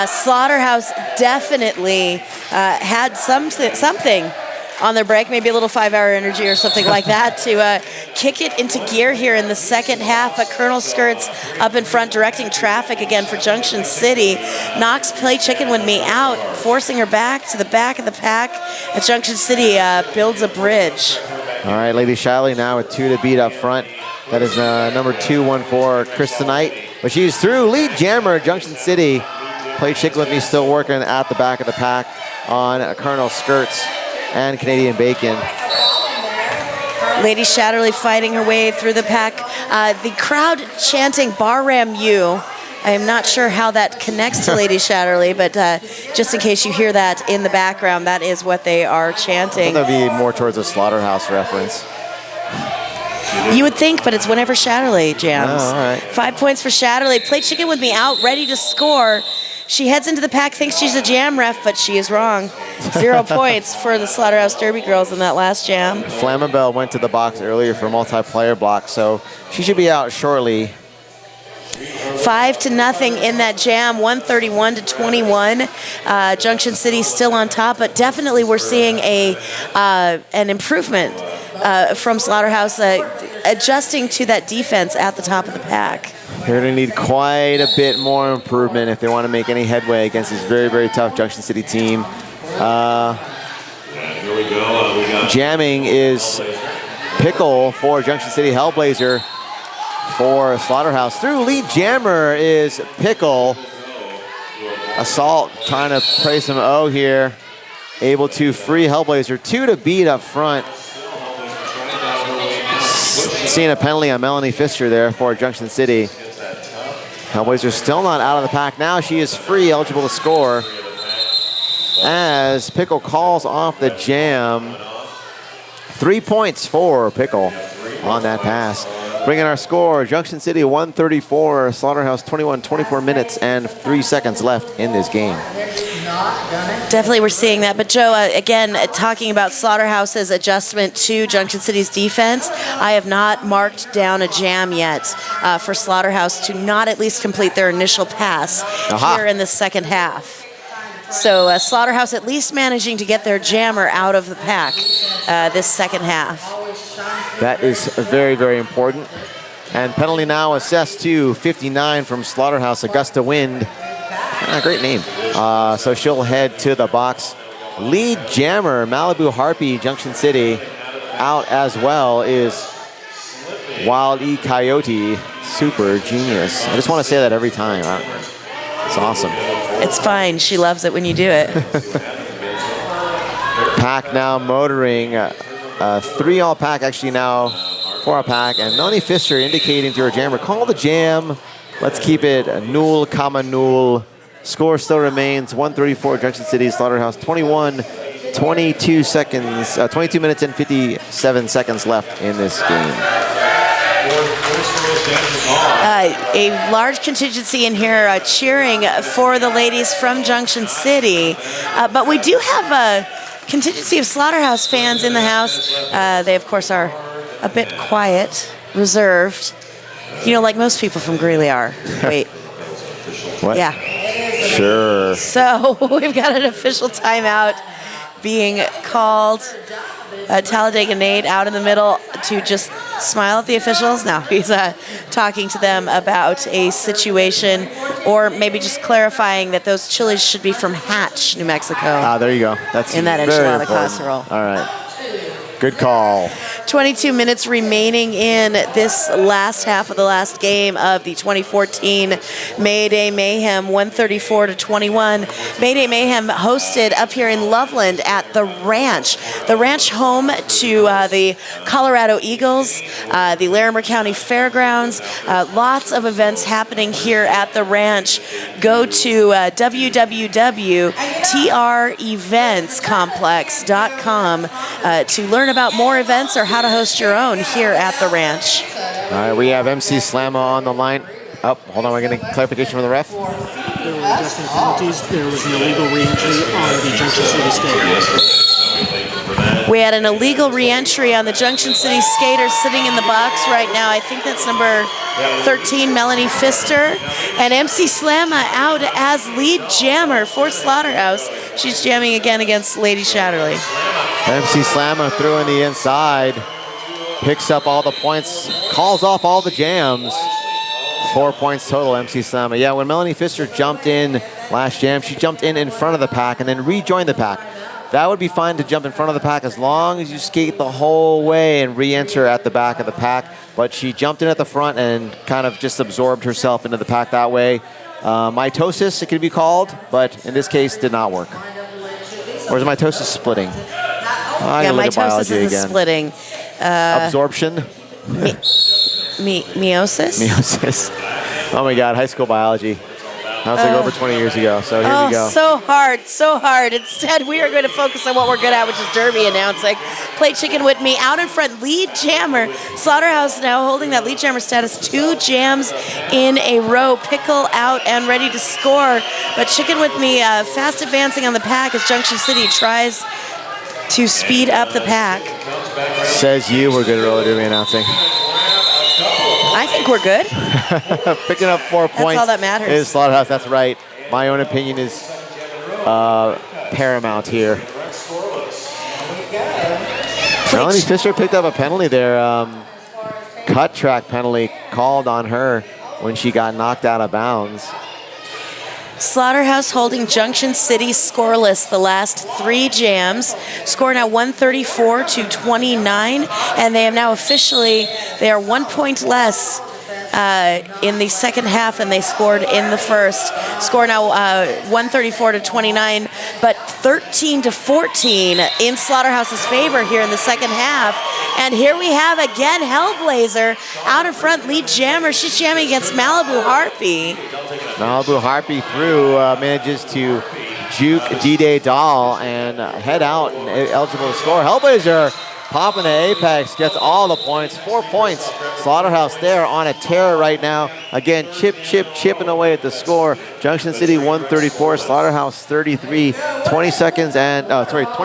Slaughterhouse definitely had something on their break, maybe a little 5-hour energy or something like that to kick it into gear here in the second half. But Colonel Skirts up in front directing traffic again for Junction City. Knocks Plate Chicken with me out, forcing her back to the back of the pack as Junction City builds a bridge. All right, Lady Shatterley now with 2 to beat up front. That is number 214, Kristonite. But she's through. Lead jammer, Junction City. Plate Chicken with me still working at the back of the pack on Colonel Skirts and Canadian Bacon. Lady Shatterley fighting her way through the pack. The crowd chanting Bar Ram U. I am not sure how that connects to Lady Shatterley, but just in case you hear that in the background, that is what they are chanting. That would be more towards a Slaughterhouse reference. You would think, but it's whenever Shatterley jams. Oh, all right. 5 points for Shatterley. Plate Chicken with me out, ready to score. She heads into the pack, thinks she's a jam ref, but she is wrong. 0 points for the Slaughterhouse Derby girls in that last jam. Flammabelle went to the box earlier for multiplayer block, so she should be out shortly. 5-0 in that jam, 131-21. Junction City still on top, but definitely we're seeing an improvement from Slaughterhouse, adjusting to that defense at the top of the pack. They're going to need quite a bit more improvement if they want to make any headway against this very, very tough Junction City team. Jamming is Pickle for Junction City, Hellblazer for Slaughterhouse. Through lead jammer is Pickle. Assault trying to play some O here. Able to free Hellblazer. 2 to beat up front. Seeing a penalty on Melanie Pfister there for Junction City. Hellblazer still not out of the pack. Now she is free, eligible to score. As Pickle calls off the jam. 3 points for Pickle on that pass. Bringing our score, Junction City 134, Slaughterhouse 21, 24 minutes and 3 seconds left in this game. Definitely we're seeing that. But Joe, again, talking about Slaughterhouse's adjustment to Junction City's defense, I have not marked down a jam yet for Slaughterhouse to not at least complete their initial pass here in the second half. So Slaughterhouse at least managing to get their jammer out of the pack this second half. That is very, very important. And penalty now assessed to 59 from Slaughterhouse, Augusta Wind. Great name. So she'll head to the box. Lead jammer, Malibu Harpy, Junction City. Out as well is Wild E Coyote, Super Genius. I just want to say that every time. It's awesome. It's fine. She loves it when you do it. Pack now motoring. 3-all pack, actually now 4-all pack. And Melanie Pfister indicating to her jammer, call the jam. Let's keep it null, comma null. Score still remains 134 Junction City, Slaughterhouse 21, 22 seconds, 22 minutes and 57 seconds left in this game. A large contingency in here cheering for the ladies from Junction City. But we do have a contingency of Slaughterhouse fans in the house. They, of course, are a bit quiet, reserved. You know, like most people from Greeley are. Wait. What? Yeah. Sure. So we've got an official timeout being called. Talladega Nate out in the middle to just smile at the officials. Now he's talking to them about a situation, or maybe just clarifying that those chilies should be from Hatch, New Mexico. There you go. That's in that very enchilada important. casserole. All right. Good call. 22 minutes remaining in this last half of the last game of the 2014 Mayday Mayhem, 134-21. Mayday Mayhem hosted up here in Loveland at the Ranch. The Ranch home to the Colorado Eagles, the Larimer County Fairgrounds. Lots of events happening here at the Ranch. Go to www.treventscomplex.com to learn about more events or how to host your own here at the Ranch. All right, we have MC Slamma on the line. Oh, hold on, we're getting clarification from the ref. There were adjusting penalties. There was an illegal re-entry on the Junction City skater. We had an illegal re-entry on the Junction City skater sitting in the box right now. I think that's number 13, Melanie Pfister. And MC Slamma out as lead jammer for Slaughterhouse. She's jamming again against Lady Shatterly. MC Slamma through in the inside, picks up all the points, calls off all the jams. 4 points total, MC Slamma. Yeah, when Melanie Pfister jumped in last jam, she jumped in front of the pack and then rejoined the pack. That would be fine to jump in front of the pack as long as you skate the whole way and re-enter at the back of the pack. But she jumped in at the front and kind of just absorbed herself into the pack that way. Mitosis, it could be called, but in this case, did not work. Or is mitosis splitting? Yeah, mitosis is a splitting. Absorption? Meiosis? Meiosis. Oh my God, high school biology. That was like over 20 years ago, so here we go. So hard, so hard. Instead, we are going to focus on what we're good at, which is derby announcing. Play chicken with me. Out in front, lead jammer. Slaughterhouse now holding that lead jammer status. 2 jams in a row. Pickle out and ready to score. But chicken with me fast advancing on the pack as Junction City tries to speed up the pack. Says you we're good at roller derby announcing. I think we're good. Picking up 4 points. That's all that matters. Is Slaughterhouse, that's right. My own opinion is paramount here. Melanie Pfister picked up a penalty there. Cut track penalty called on her when she got knocked out of bounds. Slaughterhouse holding Junction City scoreless the last 3 jams. Score now 134-29, and they have now officially, they are 1 point less in the second half than they scored in the first. Score now 134-29, but 13-14 in Slaughterhouse's favor here in the second half. And here we have again Hellblazer out in front, lead jammer. She's jamming against Malibu Harpy. Malibu Harpy through, manages to juke D-Day Doll and head out and eligible to score. Hellblazer popping to apex, gets all the points, 4 points. Slaughterhouse there on a tear right now. Again, chipping away at the score. Junction City 134, Slaughterhouse 33. 20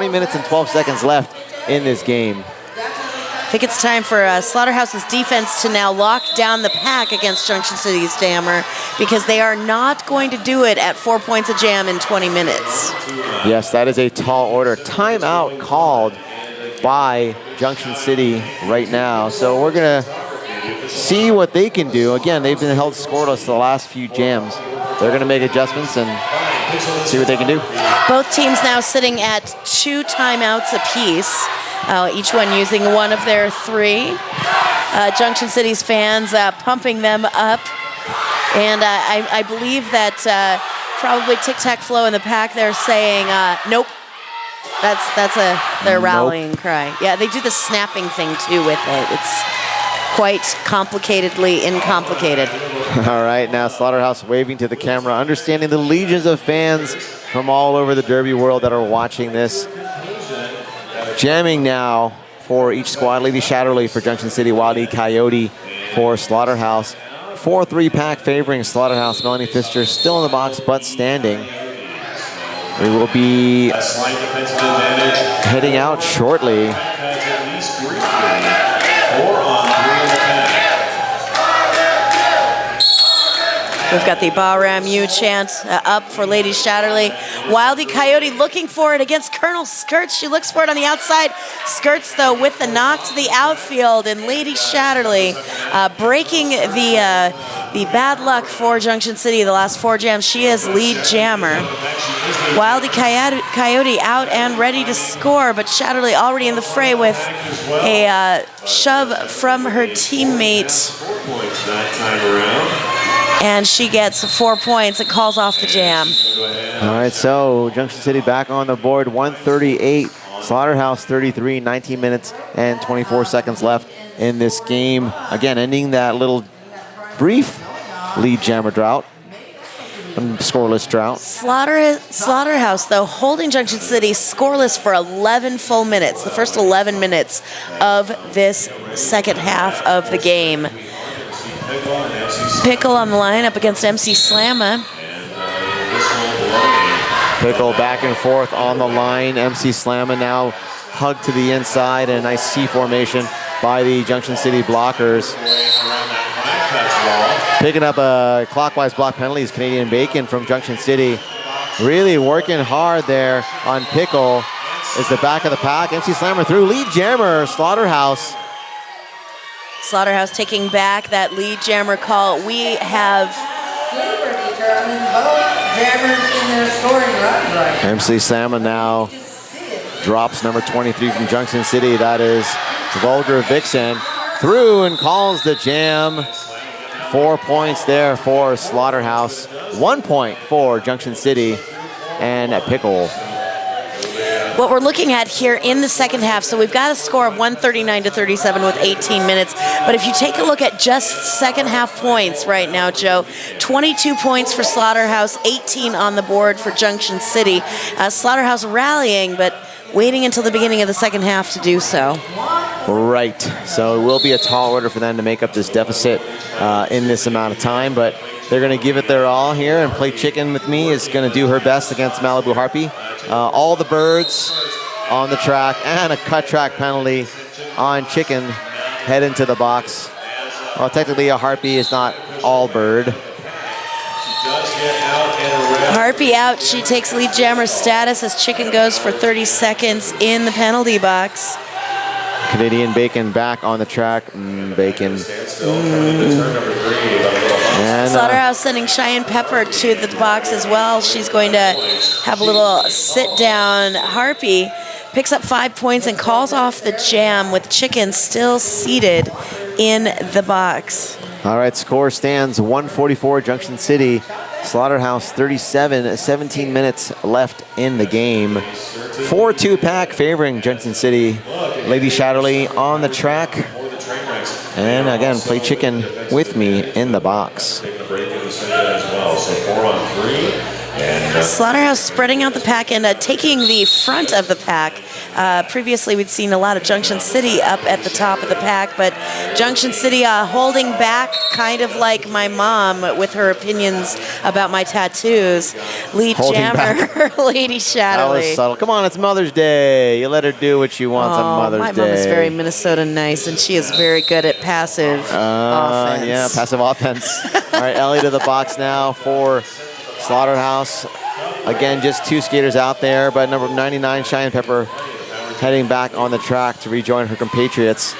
minutes and 12 seconds left in this game. I think it's time for Slaughterhouse's defense to now lock down the pack against Junction City's jammer, because they are not going to do it at 4 points a jam in 20 minutes. Yes, that is a tall order. Timeout called by Junction City right now. So we're going to see what they can do. Again, they've been held scoreless the last few jams. They're going to make adjustments and see what they can do. Both teams now sitting at 2 timeouts apiece. Each one using one of their 3. Junction City's fans pumping them up. And I believe that probably tic-tac-flow in the pack, they're saying, nope. That's their rallying cry. Yeah, they do the snapping thing too with it. It's quite complicatedly incomplicated. All right, now Slaughterhouse waving to the camera, understanding the legions of fans from all over the derby world that are watching this. Jamming now for each squad. Lady Shatterly for Junction City, Wildie Coyote for Slaughterhouse. 4-3 pack favoring Slaughterhouse. Melanie Pfister still in the box, but standing. We will be heading out shortly. We've got the Bahram U chant up for Lady Shatterly. Wildy Coyote looking for it against Colonel Skirts. She looks for it on the outside. Skirts, though, with the knock to the outfield, and Lady Shatterly breaking the bad luck for Junction City. The last 4 jams, she is lead jammer. Wildy Coyote out and ready to score, but Shatterly already in the fray with a shove from her teammate. 4 points that time around. And she gets 4 points and calls off the jam. All right, so Junction City back on the board, 138. Slaughterhouse 33, 19 minutes and 24 seconds left in this game. Again, ending that little brief lead jammer drought. Scoreless drought. Slaughterhouse, though, holding Junction City scoreless for 11 full minutes, the first 11 minutes of this second half of the game. Pickle on the line up against MC Slamma. Pickle back and forth on the line. MC Slamma now hugged to the inside, and a nice C formation by the Junction City blockers. Picking up a clockwise block penalty is Canadian Bacon from Junction City. Really working hard there on Pickle. Is the back of the pack. MC Slammer through. Lead jammer, Slaughterhouse. Slaughterhouse taking back that lead jammer call. We have MC Slammer now drops number 23 from Junction City. That is Vulgar Vixen. Through and calls the jam. 4 points there for Slaughterhouse. 1 point for Junction City and Pickle. what we're looking at here in the second half. So we've got a score of 139-37 with 18 minutes. But if you take a look at just second half points right now, Joe, 22 points for Slaughterhouse, 18 on the board for Junction City. Slaughterhouse rallying, but waiting until the beginning of the second half to do so. Right. So it will be a tall order for them to make up this deficit in this amount of time, but they're going to give it their all here, and Play Chicken with me is going to do her best against Malibu Harpy. All the birds on the track, and a cut track penalty on Chicken head into the box. Well, technically a Harpy is not all bird. Harpy out. She takes lead jammer status as Chicken goes for 30 seconds in the penalty box. Canadian Bacon back on the track. Bacon. And, Slaughterhouse sending Cheyenne Pepper to the box as well. She's going to have a little sit down. Harpy picks up 5 points and calls off the jam with Chicken still seated in the box. All right, score stands 144 Junction City. Slaughterhouse 37, 17 minutes left in the game. 4-2 pack favoring Junction City. Lady Shatterly on the track. And again, Play Chicken with me in the box. Slaughterhouse spreading out the pack and taking the front of the pack. Previously, we'd seen a lot of Junction City up at the top of the pack, but Junction City holding back, kind of like my mom with her opinions about my tattoos. Lead Holding jammer, Lady That was Shatterly. subtle. Come on, it's Mother's Day. You let her do what she wants on Mother's my Day. mom is very Minnesota nice, and she is very good at passive offense. Yeah, passive offense. All right, Ellie to the box now for Slaughterhouse. Again, just two skaters out there, but number 99, Cheyenne Pepper, heading back on the track to rejoin her compatriots.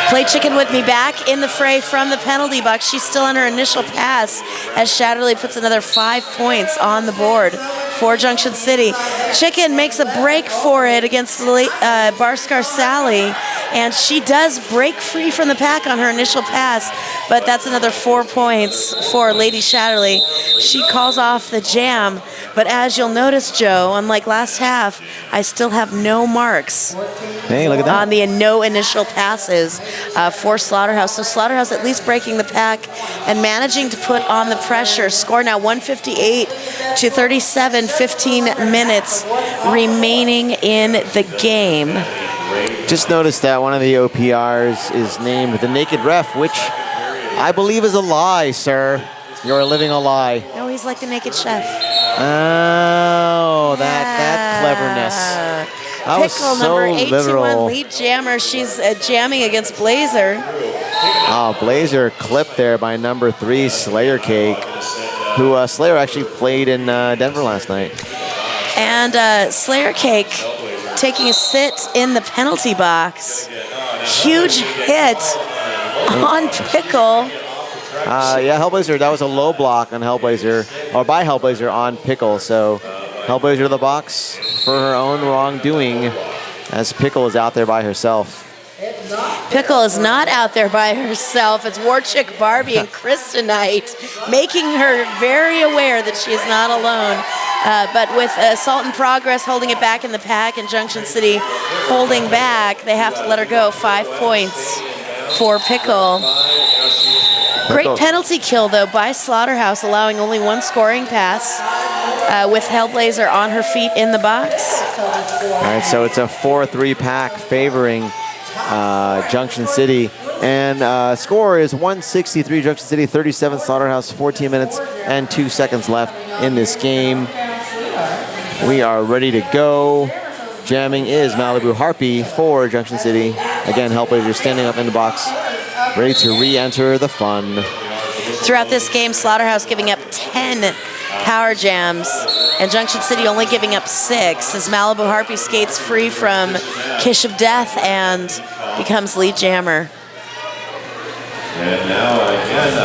Play Chicken with me back in the fray from the penalty box. She's still on her initial pass as Shatterly puts another 5 points on the board for Junction City. Chicken makes a break for it against Barskar Sally, and she does break free from the pack on her initial pass, but that's another 4 points for Lady Shatterly. She calls off the jam, but as you'll notice, Joe, unlike last half, I still have no marks. Hey, look at that. On the no initial passes for Slaughterhouse. So Slaughterhouse at least breaking the pack and managing to put on the pressure. Score now 158-37, 15 minutes remaining in the game. Just noticed that one of the OPRs is named the Naked Ref, which I believe is a lie, sir. You're living a lie. No, he's like the Naked Chef. Oh, that cleverness. was Pickle, so number 821, literal. lead jammer. She's jamming against Blazer. Oh, Blazer clipped there by number 3, Slayer Cake, who Slayer actually played in Denver last night. And Slayer Cake taking a sit in the penalty box. Huge hit on Pickle. Yeah, Hellblazer, that was a low block on Hellblazer, or by Hellblazer on Pickle. So Hellblazer to the box for her own wrongdoing, as Pickle is out there by herself. Pickle is not out there by herself. It's War Chick Barbie and Kryptonite, making her very aware that she is not alone. But with Assault in Progress holding it back in the pack and Junction City holding back, they have to let her go. 5 points for Pickle. Great penalty kill, though, by Slaughterhouse, allowing only 1 scoring pass with Hellblazer on her feet in the box. All right, so it's a 4-3 pack favoring Junction City. And score is 163 Junction City, 37 Slaughterhouse, 14 minutes and 2 seconds left in this game. We are ready to go. Jamming is Malibu Harpy for Junction City. Again, Hellblazer standing up in the box, ready to re-enter the fun. Throughout this game, Slaughterhouse giving up 10 power jams, and Junction City only giving up 6 as Malibu Harpy skates free from Kish of Death and becomes lead jammer. And now again,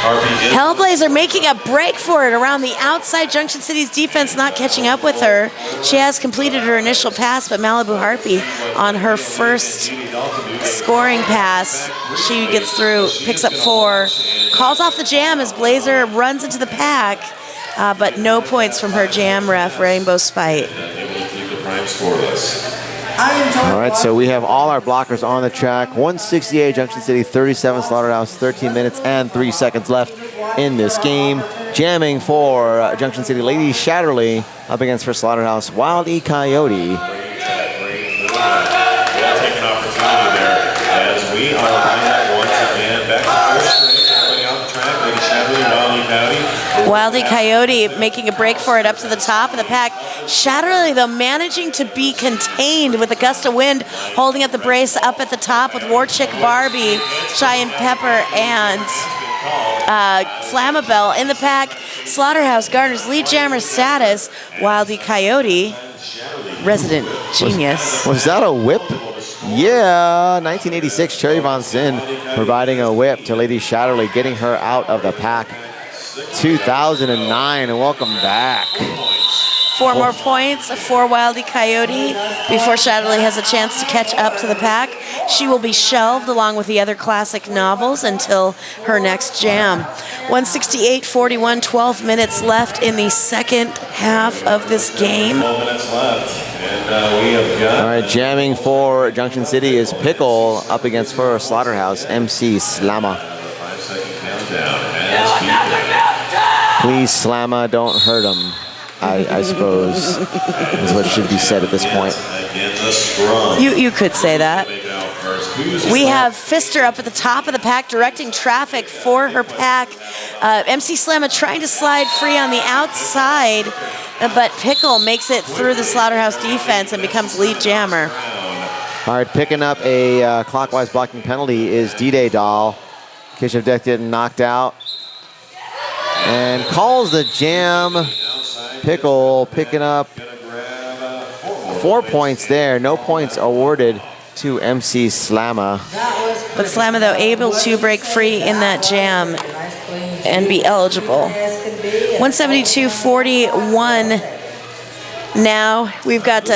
Harpy is Hellblazer making a break for it around the outside. Junction City's defense not catching up with her. She has completed her initial pass, but Malibu Harpy on her first scoring pass, she gets through, picks up 4, calls off the jam as Blazer runs into the pack, but no points from her jam ref, Rainbow Spite. All right, so we have all our blockers on the track. 168 Junction City, 37 Slaughterhouse, 13 minutes and 3 seconds left in this game. Jamming for Junction City, Lady Shatterly up against for Slaughterhouse, Wild E. Coyote. We'll take an opportunity there as we are lined once again back to full strength. Everybody on the track, Lady Shatterly, Wild E. Coyote. Wild E. Coyote making a break for it up to the top of the pack. Shatterly, though, managing to be contained with a gust of wind, holding up the brace up at the top with War Chick Barbie, Cheyenne Pepper, and Flammabelle in the pack. Slaughterhouse garners lead jammer status. Wild E. Coyote, resident genius. Was that a whip? Yeah, 1986 Cherry Von Sin providing a whip to Lady Shatterly, getting her out of the pack. 2009, and welcome back. 4 more points for Wild E. Coyote before Shatterly has a chance to catch up to the pack. She will be shelved along with the other classic novels until her next jam. 168-41, 12 minutes left in the second half of this game. 12 minutes left, and we have got... All right, jamming for Junction City is Pickle up against for Slaughterhouse, MC Slamma. 5-second countdown as people... Please, Slamma, don't hurt him, I suppose, is what should be said at this point. You could say that. We have Fister up at the top of the pack, directing traffic for her pack. MC Slamma trying to slide free on the outside, but Pickle makes it through the Slaughterhouse defense and becomes lead jammer. All right, picking up a clockwise blocking penalty is D-Day Doll. Kish of Death getting knocked out. And calls the jam. Pickle picking up 4 points there. No points awarded to MC Slamma. But Slamma, though, able to break free in that jam and be eligible. 172-41 now. We've got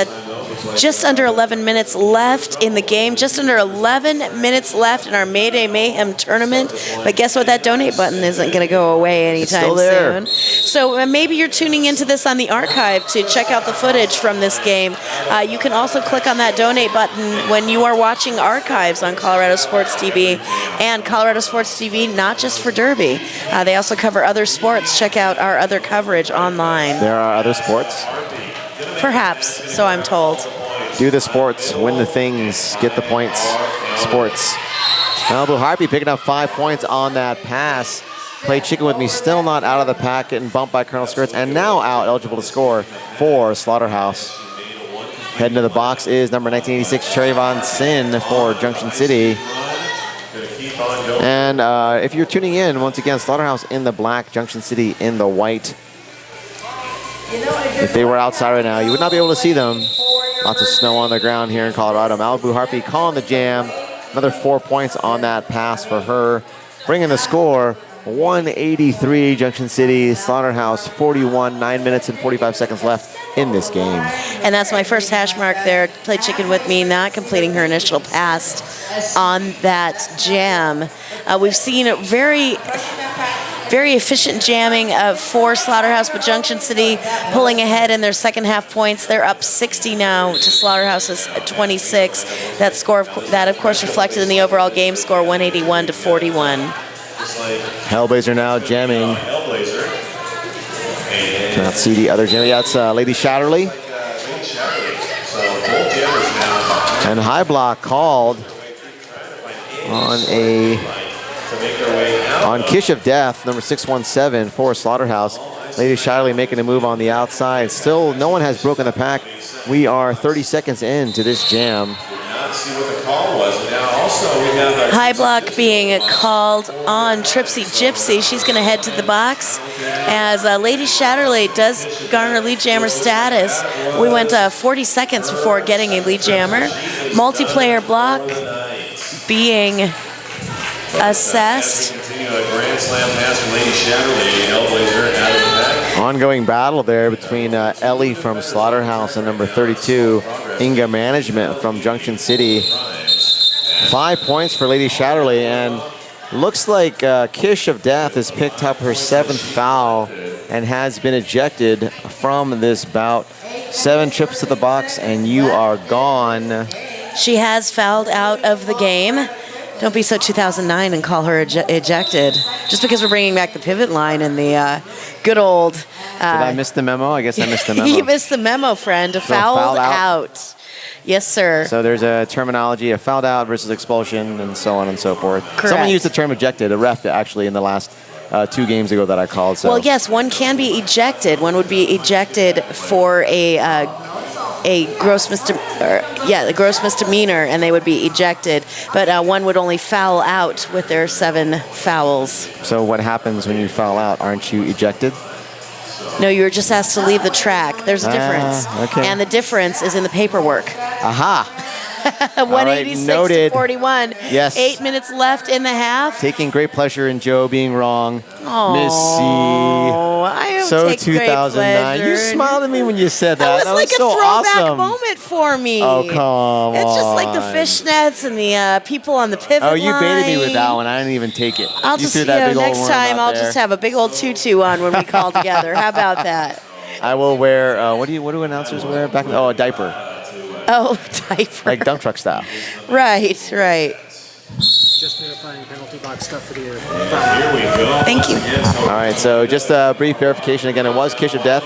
just under 11 minutes left in the game. Just under 11 minutes left in our Mayday Mayhem tournament. But guess what? That donate button isn't going to go away anytime soon. So maybe you're tuning into this on the archive to check out the footage from this game. You can also click on that donate button when you are watching archives on ColoradoSports.TV and ColoradoSports.TV, not just for Derby. They also cover other sports. Check out our other coverage online. There are other sports? Perhaps, so I'm told. Do the sports, win the things, get the points. Sports. Malibu Harpy picking up 5 points on that pass. Play chicken with me, still not out of the pack, getting bumped by Colonel Skirts, and now out, eligible to score for Slaughterhouse. Heading to the box is number 1986, Cherry Von Sin for Junction City. And if you're tuning in, once again, Slaughterhouse in the black, Junction City in the white. If they were outside right now, you would not be able to see them. Lots of snow on the ground here in Colorado. Malibu Harpy calling the jam. Another 4 points on that pass for her. Bringing the score, 183 Junction City, Slaughterhouse 41, 9 minutes and 45 seconds left in this game. And that's my first hash mark there. Play chicken with me, not completing her initial pass on that jam. We've seen a very efficient jamming for Slaughterhouse, but Junction City pulling ahead in their second half points. They're up 60 now to Slaughterhouse's 26. That score, that of course reflected in the overall game score, 181 to 41. Hellblazer now jamming. Cannot see the other jam. Yeah, it's Lady Shatterly. And high block called on Kish of Death, number 617 for Slaughterhouse. Lady Shatterly making a move on the outside. Still, no one has broken the pack. We are 30 seconds into this jam. High block being called on Tripsy Gypsy. She's going to head to the box as Lady Shatterly does garner lead jammer status. We went 40 seconds before getting a lead jammer. Multiplayer block being assessed. Ongoing battle there between Ellie from Slaughterhouse and number 32, Inga Management from Junction City. 5 points for Lady Shatterly, and looks like Kish of Death has picked up her 7th foul and has been ejected from this bout. 7 trips to the box and you are gone. She has fouled out of the game. Don't be so 2009 and call her ejected. Just because we're bringing back the pivot line and the good old... Did I miss the memo? I guess I missed the memo. You missed the memo, friend. Fouled out. Yes, sir. So there's a terminology of fouled out versus expulsion and so on and so forth. Correct. Someone used the term ejected, a ref actually in the last 2 games ago that I called. So. Well, yes, one can be ejected. One would be ejected for a gross misdemeanor, and they would be ejected. But one would only foul out with their 7 fouls. So what happens when you foul out? Aren't you ejected? No, you were just asked to leave the track. There's a difference. Okay. And the difference is in the paperwork. Aha. 186 to 41. Yes. 8 minutes left in the half. Taking great pleasure in Joe being wrong. Oh, Missy. I don't So take 2009. great You smiled at me when you said that. That was like so a throwback awesome. moment for me. Oh, come on. It's just like the fishnets and the people on the pivot line. Oh, you baited me with that one. I didn't even take it. I'll you just, threw that big old next worm time out I'll there. just have a big old tutu on when we call together. How about that? I will wear, what do announcers wear back? A diaper. Oh, diaper. Like dump truck style. Right. Just verifying penalty box stuff for the Here we go. Thank you. All right, so just a brief verification. Again, it was Kish of Death.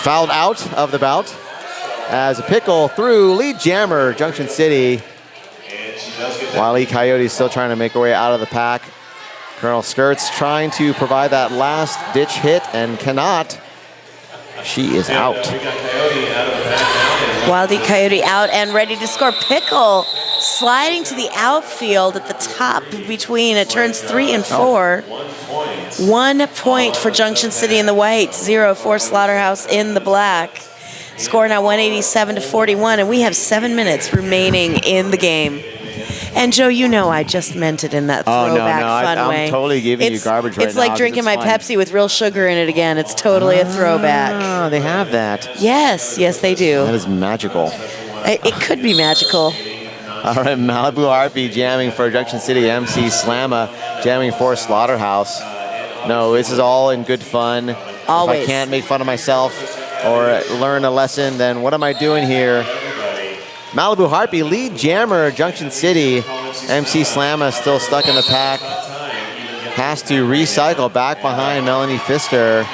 Fouled out of the bout as a pickle through lead jammer, Junction City. Wile E. Coyote still trying to make her way out of the pack. Colonel Skirts trying to provide that last ditch hit and cannot. She is out. Wild E. Coyote out and ready to score. Pickle sliding to the outfield at the top between turns 3 and 4. 1 point for Junction City in the white, 0 for Slaughterhouse in the black. Score now 187 to 41, and we have 7 minutes remaining in the game. And Joe, you know I just meant it in that throwback fun way. I'm totally giving you garbage right now. It's like drinking my Pepsi with real sugar in it again. It's totally a throwback. Oh, they have that. Yes, they do. That is magical. It could be magical. All right, Malibu Harpy jamming for Junction City. MC Slamma jamming for Slaughterhouse. No, this is all in good fun. Always. If I can't make fun of myself or learn a lesson, then what am I doing here? Malibu Harpy, lead jammer, Junction City. MC Slamma still stuck in the pack. Has to recycle back behind Melanie Pfister.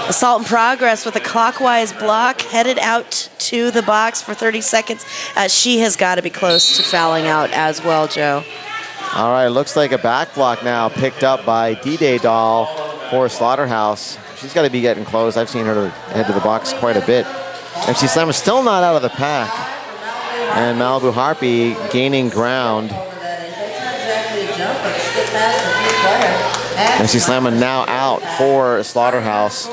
Assault in progress with a clockwise block, headed out to the box for 30 seconds. She has got to be close to fouling out as well, Joe. All right, looks like a back block now picked up by D-Day Doll for Slaughterhouse. She's got to be getting close. I've seen her head to the box quite a bit. MC Slam is still not out of the pack. And Malibu Harpy gaining ground. MC Slamma now out for Slaughterhouse.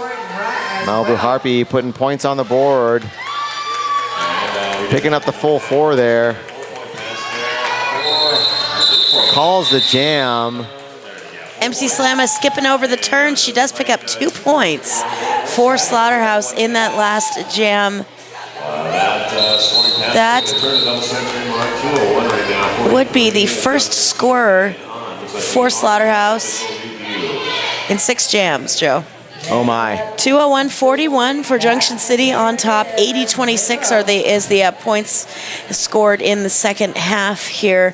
Malibu Harpy putting points on the board. Picking up the full 4 there. Calls the jam. MC Slamma skipping over the turn. She does pick up 2 points for Slaughterhouse in that last jam. That would be the first scorer for Slaughterhouse in 6 jams, Joe. Oh my. 201.41 for Junction City on top. 80-26 is the points scored in the second half here.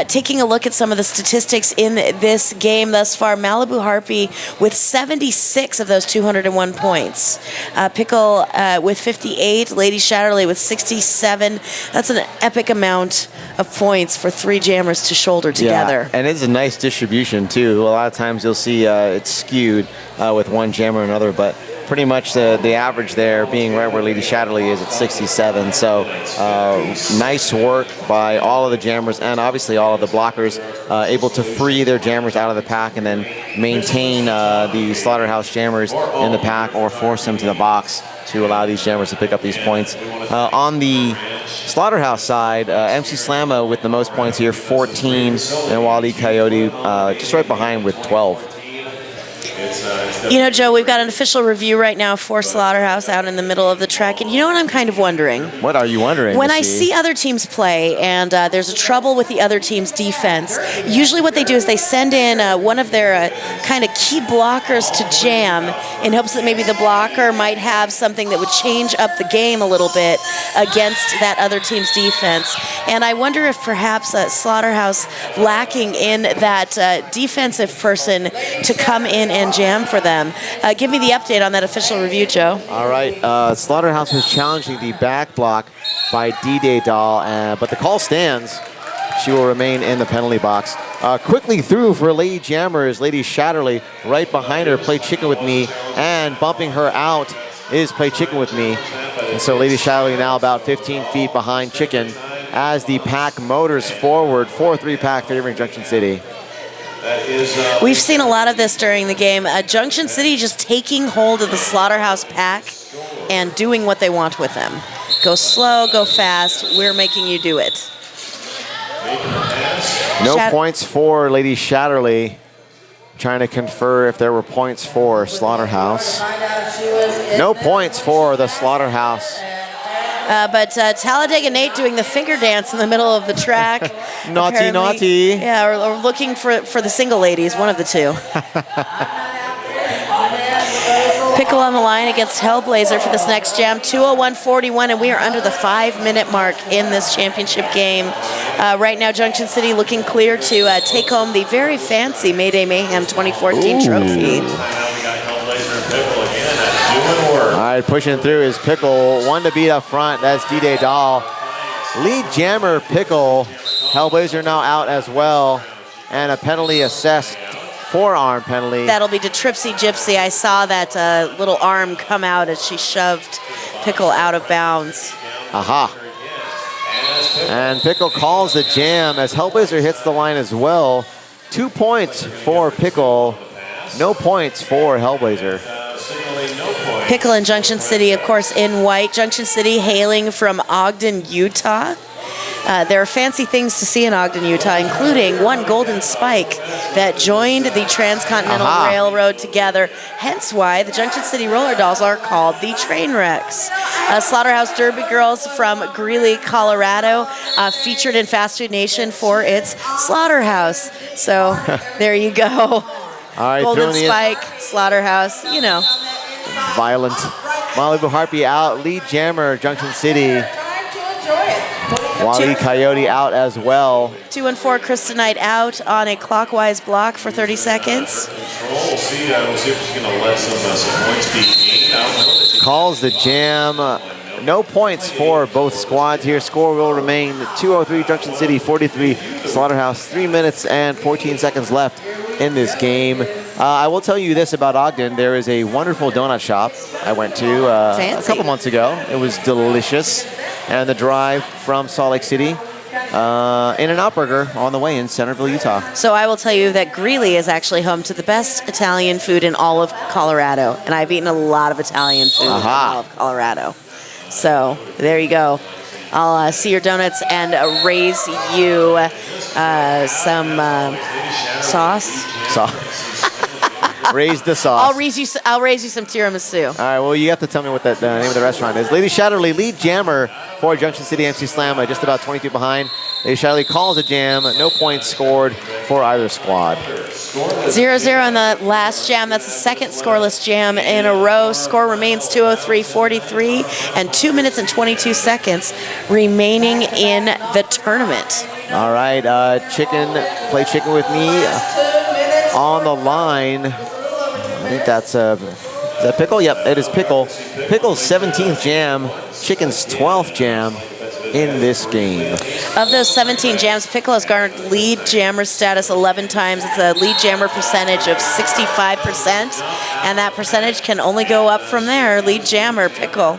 Taking a look at some of the statistics in this game thus far, Malibu Harpy with 76 of those 201 points. Pickle with 58, Lady Shatterly with 67. That's an epic amount of points for 3 jammers to shoulder together. Yeah, and it's a nice distribution too. A lot of times you'll see it's skewed with one jammer or another, but pretty much the average there being right where Lady Shatterly is at 67. So nice work by all of the jammers and obviously all of the blockers, able to free their jammers out of the pack and then maintain the Slaughterhouse jammers in the pack or force them to the box to allow these jammers to pick up these points. On the Slaughterhouse side, MC Slamma with the most points here, 14, and Wally Coyote just right behind with 12. You know, Joe, we've got an official review right now for Slaughterhouse out in the middle of the track, and you know what I'm kind of wondering? What are you wondering? When I see other teams play and there's a trouble with the other team's defense, usually what they do is they send in one of their kind of key blockers to jam in hopes that maybe the blocker might have something that would change up the game a little bit against that other team's defense. And I wonder if perhaps Slaughterhouse lacking in that defensive person to come in and jam for them. Give me the update on that official review, Joe. All right. Slaughterhouse was challenging the back block by D-Day Doll, but the call stands. She will remain in the penalty box. Quickly through for Lady Jammer is Lady Shatterly. Right behind her, Play Chicken With Me, and bumping her out is Play Chicken With Me. And so Lady Shatterly now about 15 feet behind Chicken as the pack motors forward. 4-3 pack favoring Junction City. We've seen a lot of this during the game. Junction City just taking hold of the Slaughterhouse pack and doing what they want with them. Go slow, go fast, we're making you do it. No points for Lady Shatterly. Trying to confer if there were points for Slaughterhouse. No points for the Slaughterhouse. But Talladega Nate doing the finger dance in the middle of the track. Naughty, naughty. Yeah, or looking for the single ladies, one of the two. Pickle on the line against Hellblazer for this next jam. 201.41, and we are under the 5-minute mark in this championship game. Right now, Junction City looking clear to take home the very fancy Mayday Mayhem 2014 trophy. All right, pushing through is Pickle. One to beat up front. That's D-Day Doll. Lead jammer Pickle. Hellblazer now out as well. And a penalty assessed. Forearm penalty. That'll be to Tripsy Gypsy. I saw that little arm come out as she shoved Pickle out of bounds. Aha. And Pickle calls the jam as Hellblazer hits the line as well. 2 points for Pickle. No points for Hellblazer. Pickle in Junction City, of course, in white. Junction City hailing from Ogden, Utah. There are fancy things to see in Ogden, Utah, including one golden spike that joined the Transcontinental Railroad together, hence why the Junction City Roller Dolls are called the Trainwrecks. Slaughterhouse Derby Girls from Greeley, Colorado, featured in Fast Food Nation for its Slaughterhouse. So there you go. All right, golden spike, Slaughterhouse, you know. Violent. Malibu Harpy out. Lead jammer, Junction City. Wally Coyote out as well. 2 and 4, Krista Knight out on a clockwise block for 30 seconds. We'll see if she's going to let some points be gained. Calls the jam. No points for both squads here. Score will remain 203 Junction City, 43 Slaughterhouse. 3 minutes and 14 seconds left in this game. I will tell you this about Ogden. There is a wonderful donut shop I went to a couple months ago. It was delicious. And the drive from Salt Lake City, In-N-Out Burger on the way in Centerville, Utah. So I will tell you that Greeley is actually home to the best Italian food in all of Colorado. And I've eaten a lot of Italian food in all of Colorado. So there you go. I'll see your donuts and raise you some sauce. Raise the sauce. I'll raise you some tiramisu. All right, well, you have to tell me what the name of the restaurant is. Lady Shatterly, lead jammer for Junction City MC Slam, just about 20 feet behind. Lady Shatterly calls a jam. No points scored for either squad. 0-0 in the last jam. That's the second scoreless jam in a row. Score remains 2:03:43 and 2 minutes and 22 seconds remaining in the tournament. All right, play chicken with me on the line. I think that's is that Pickle? Yep, it is Pickle. Pickle's 17th jam, Chicken's 12th jam in this game. Of those 17 jams, Pickle has garnered lead jammer status 11 times. It's a lead jammer percentage of 65%, and that percentage can only go up from there. Lead jammer, Pickle.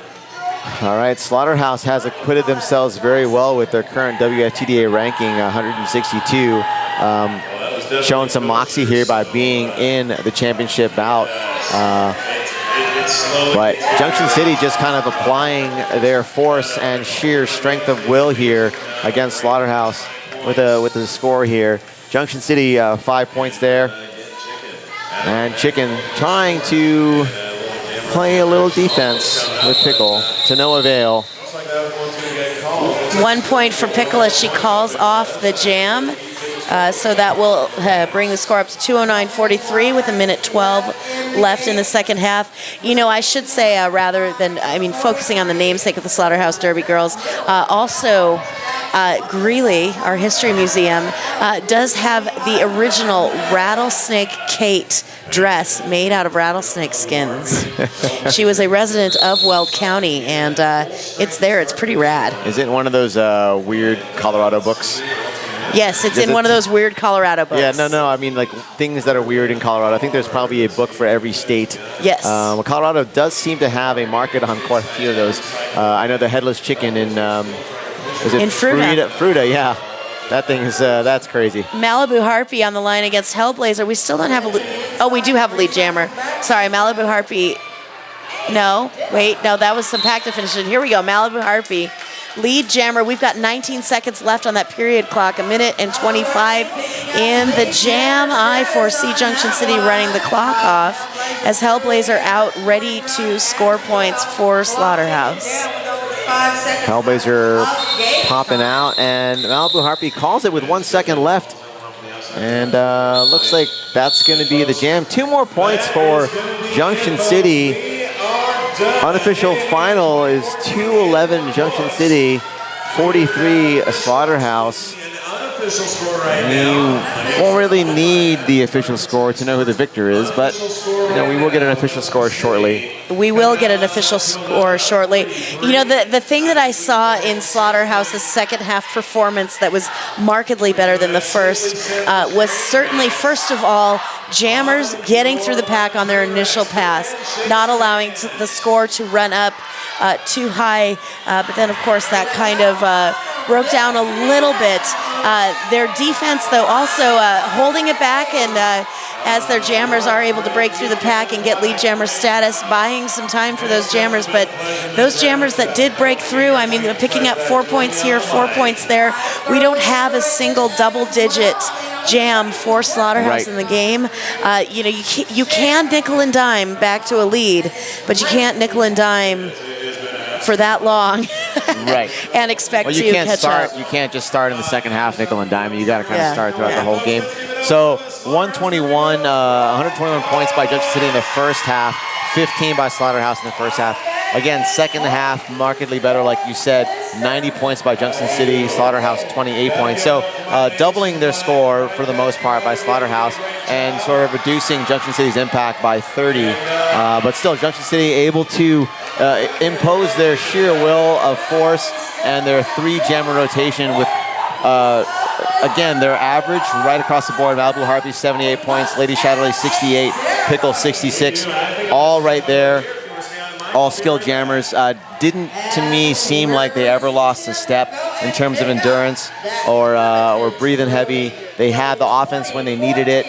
All right, Slaughterhouse has acquitted themselves very well with their current WFTDA ranking, 162. Showing some moxie here by being in the championship bout. But Junction City just kind of applying their force and sheer strength of will here against Slaughterhouse with the score here. Junction City 5 points there. And Chicken trying to play a little defense with Pickle to no avail. 1 point for Pickle as she calls off the jam. So that will bring the score up to 209:43 with 1:12 left in the second half. You know, I should say rather than, focusing on the namesake of the Slaughterhouse Derby girls, also Greeley, our history museum, does have the original Rattlesnake Kate dress made out of rattlesnake skins. She was a resident of Weld County, and it's there. It's pretty rad. Is it one of those weird Colorado books? Yes, it's in one of those weird Colorado books. Yeah, no, I mean, like, things that are weird in Colorado. I think there's probably a book for every state. Yes. Well, Colorado does seem to have a market on quite a few of those. I know the headless chicken in, is it? In Fruita. Fruita, yeah. That thing is, that's crazy. Malibu Harpy on the line against Hellblazer. We still don't have we do have a lead jammer. Sorry, Malibu Harpy. No, wait, no, that was some pack to finish it. Here we go, Malibu Harpy. Lead jammer. We've got 19 seconds left on that period clock, 1:25 in the jam. I foresee Junction City running the clock off as Hellblazer out ready to score points for Slaughterhouse. Hellblazer popping out, and Malibu Harpy calls it with 1 second left. And looks like that's going to be the jam. 2 more points for Junction City. Unofficial final is 211 Junction City, 43 Slaughterhouse. You won't really need the official score to know who the victor is, but we will get an official score shortly. We will get an official score shortly. You know, the thing that I saw in Slaughterhouse's second half performance that was markedly better than the first was certainly, first of all, jammers getting through the pack on their initial pass, not allowing the score to run up too high. But then, of course, that kind of broke down a little bit. Their defense, though, also holding it back, and as their jammers are able to break through the pack and get lead jammer status, buying some time for those jammers. But those jammers that did break through, I mean, picking up 4 points here, 4 points there. We don't have a single double-digit jam for Slaughterhouse in the game. You can nickel and dime back to a lead, but you can't nickel and dime for that long and expect to catch up. You can't just start in the second half nickel and dime. You got to kind of start throughout the whole game. So 121 points by Junction City in the first half, 15 by Slaughterhouse in the first half. Again, second half, markedly better, like you said, 90 points by Junction City, Slaughterhouse 28 points. So doubling their score for the most part by Slaughterhouse and sort of reducing Junction City's impact by 30. But still, Junction City able to impose their sheer will of force and their 3 jammer rotation with again, their average right across the board. Malibu Harpy 78 points, Lady Chatterley 68, Pickle 66, all right there. All skilled jammers. Didn't to me seem like they ever lost a step in terms of endurance or breathing heavy. They had the offense when they needed it.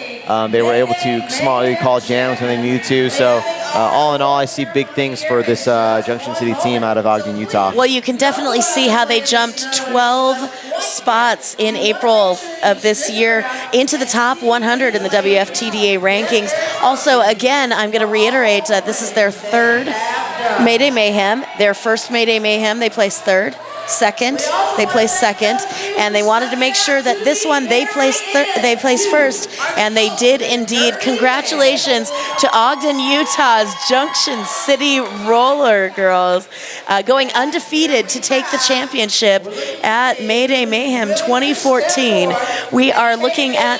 They were able to smartly call jams when they needed to. So all in all, I see big things for this Junction City team out of Ogden, Utah. Well, you can definitely see how they jumped 12 spots in April of this year into the top 100 in the WFTDA rankings. Also, again, I'm going to reiterate that this is their third Mayday Mayhem. Their first Mayday Mayhem, they placed third. Second, they placed second, and they wanted to make sure that this one they placed first, and they did indeed. Congratulations to Ogden, Utah's Junction City Roller Girls, going undefeated to take the championship at Mayday Mayhem 2014. We are looking at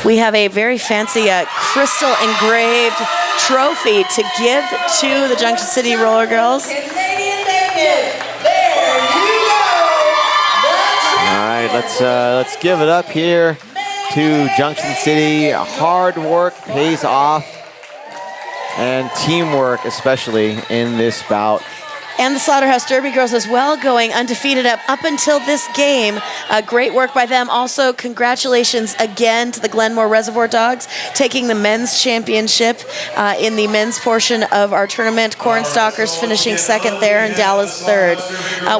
we have a very fancy crystal engraved trophy to give to the Junction City Roller Girls. All right, let's give it up here to Junction City. Hard work pays off, and teamwork especially in this bout. And the Slaughterhouse Derby girls as well, going undefeated up until this game. Great work by them. Also, congratulations again to the Glenmore Reservoir Dogs, taking the men's championship in the men's portion of our tournament. Cornstalkers finishing second there and Dallas third.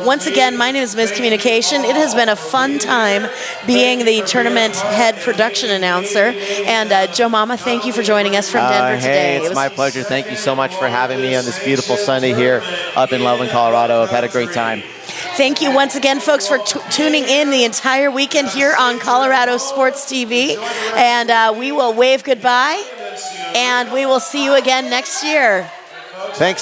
Once again, my name is Ms. Communication. It has been a fun time being the tournament head production announcer. And Joe Mama, thank you for joining us from Denver today. Hey, it's my pleasure. Thank you so much for having me on this beautiful Sunday here up in Loveland, Colorado. I've had a great time. Thank you once again, folks, for tuning in the entire weekend here on ColoradoSports.TV. And we will wave goodbye, and we will see you again next year. Thanks.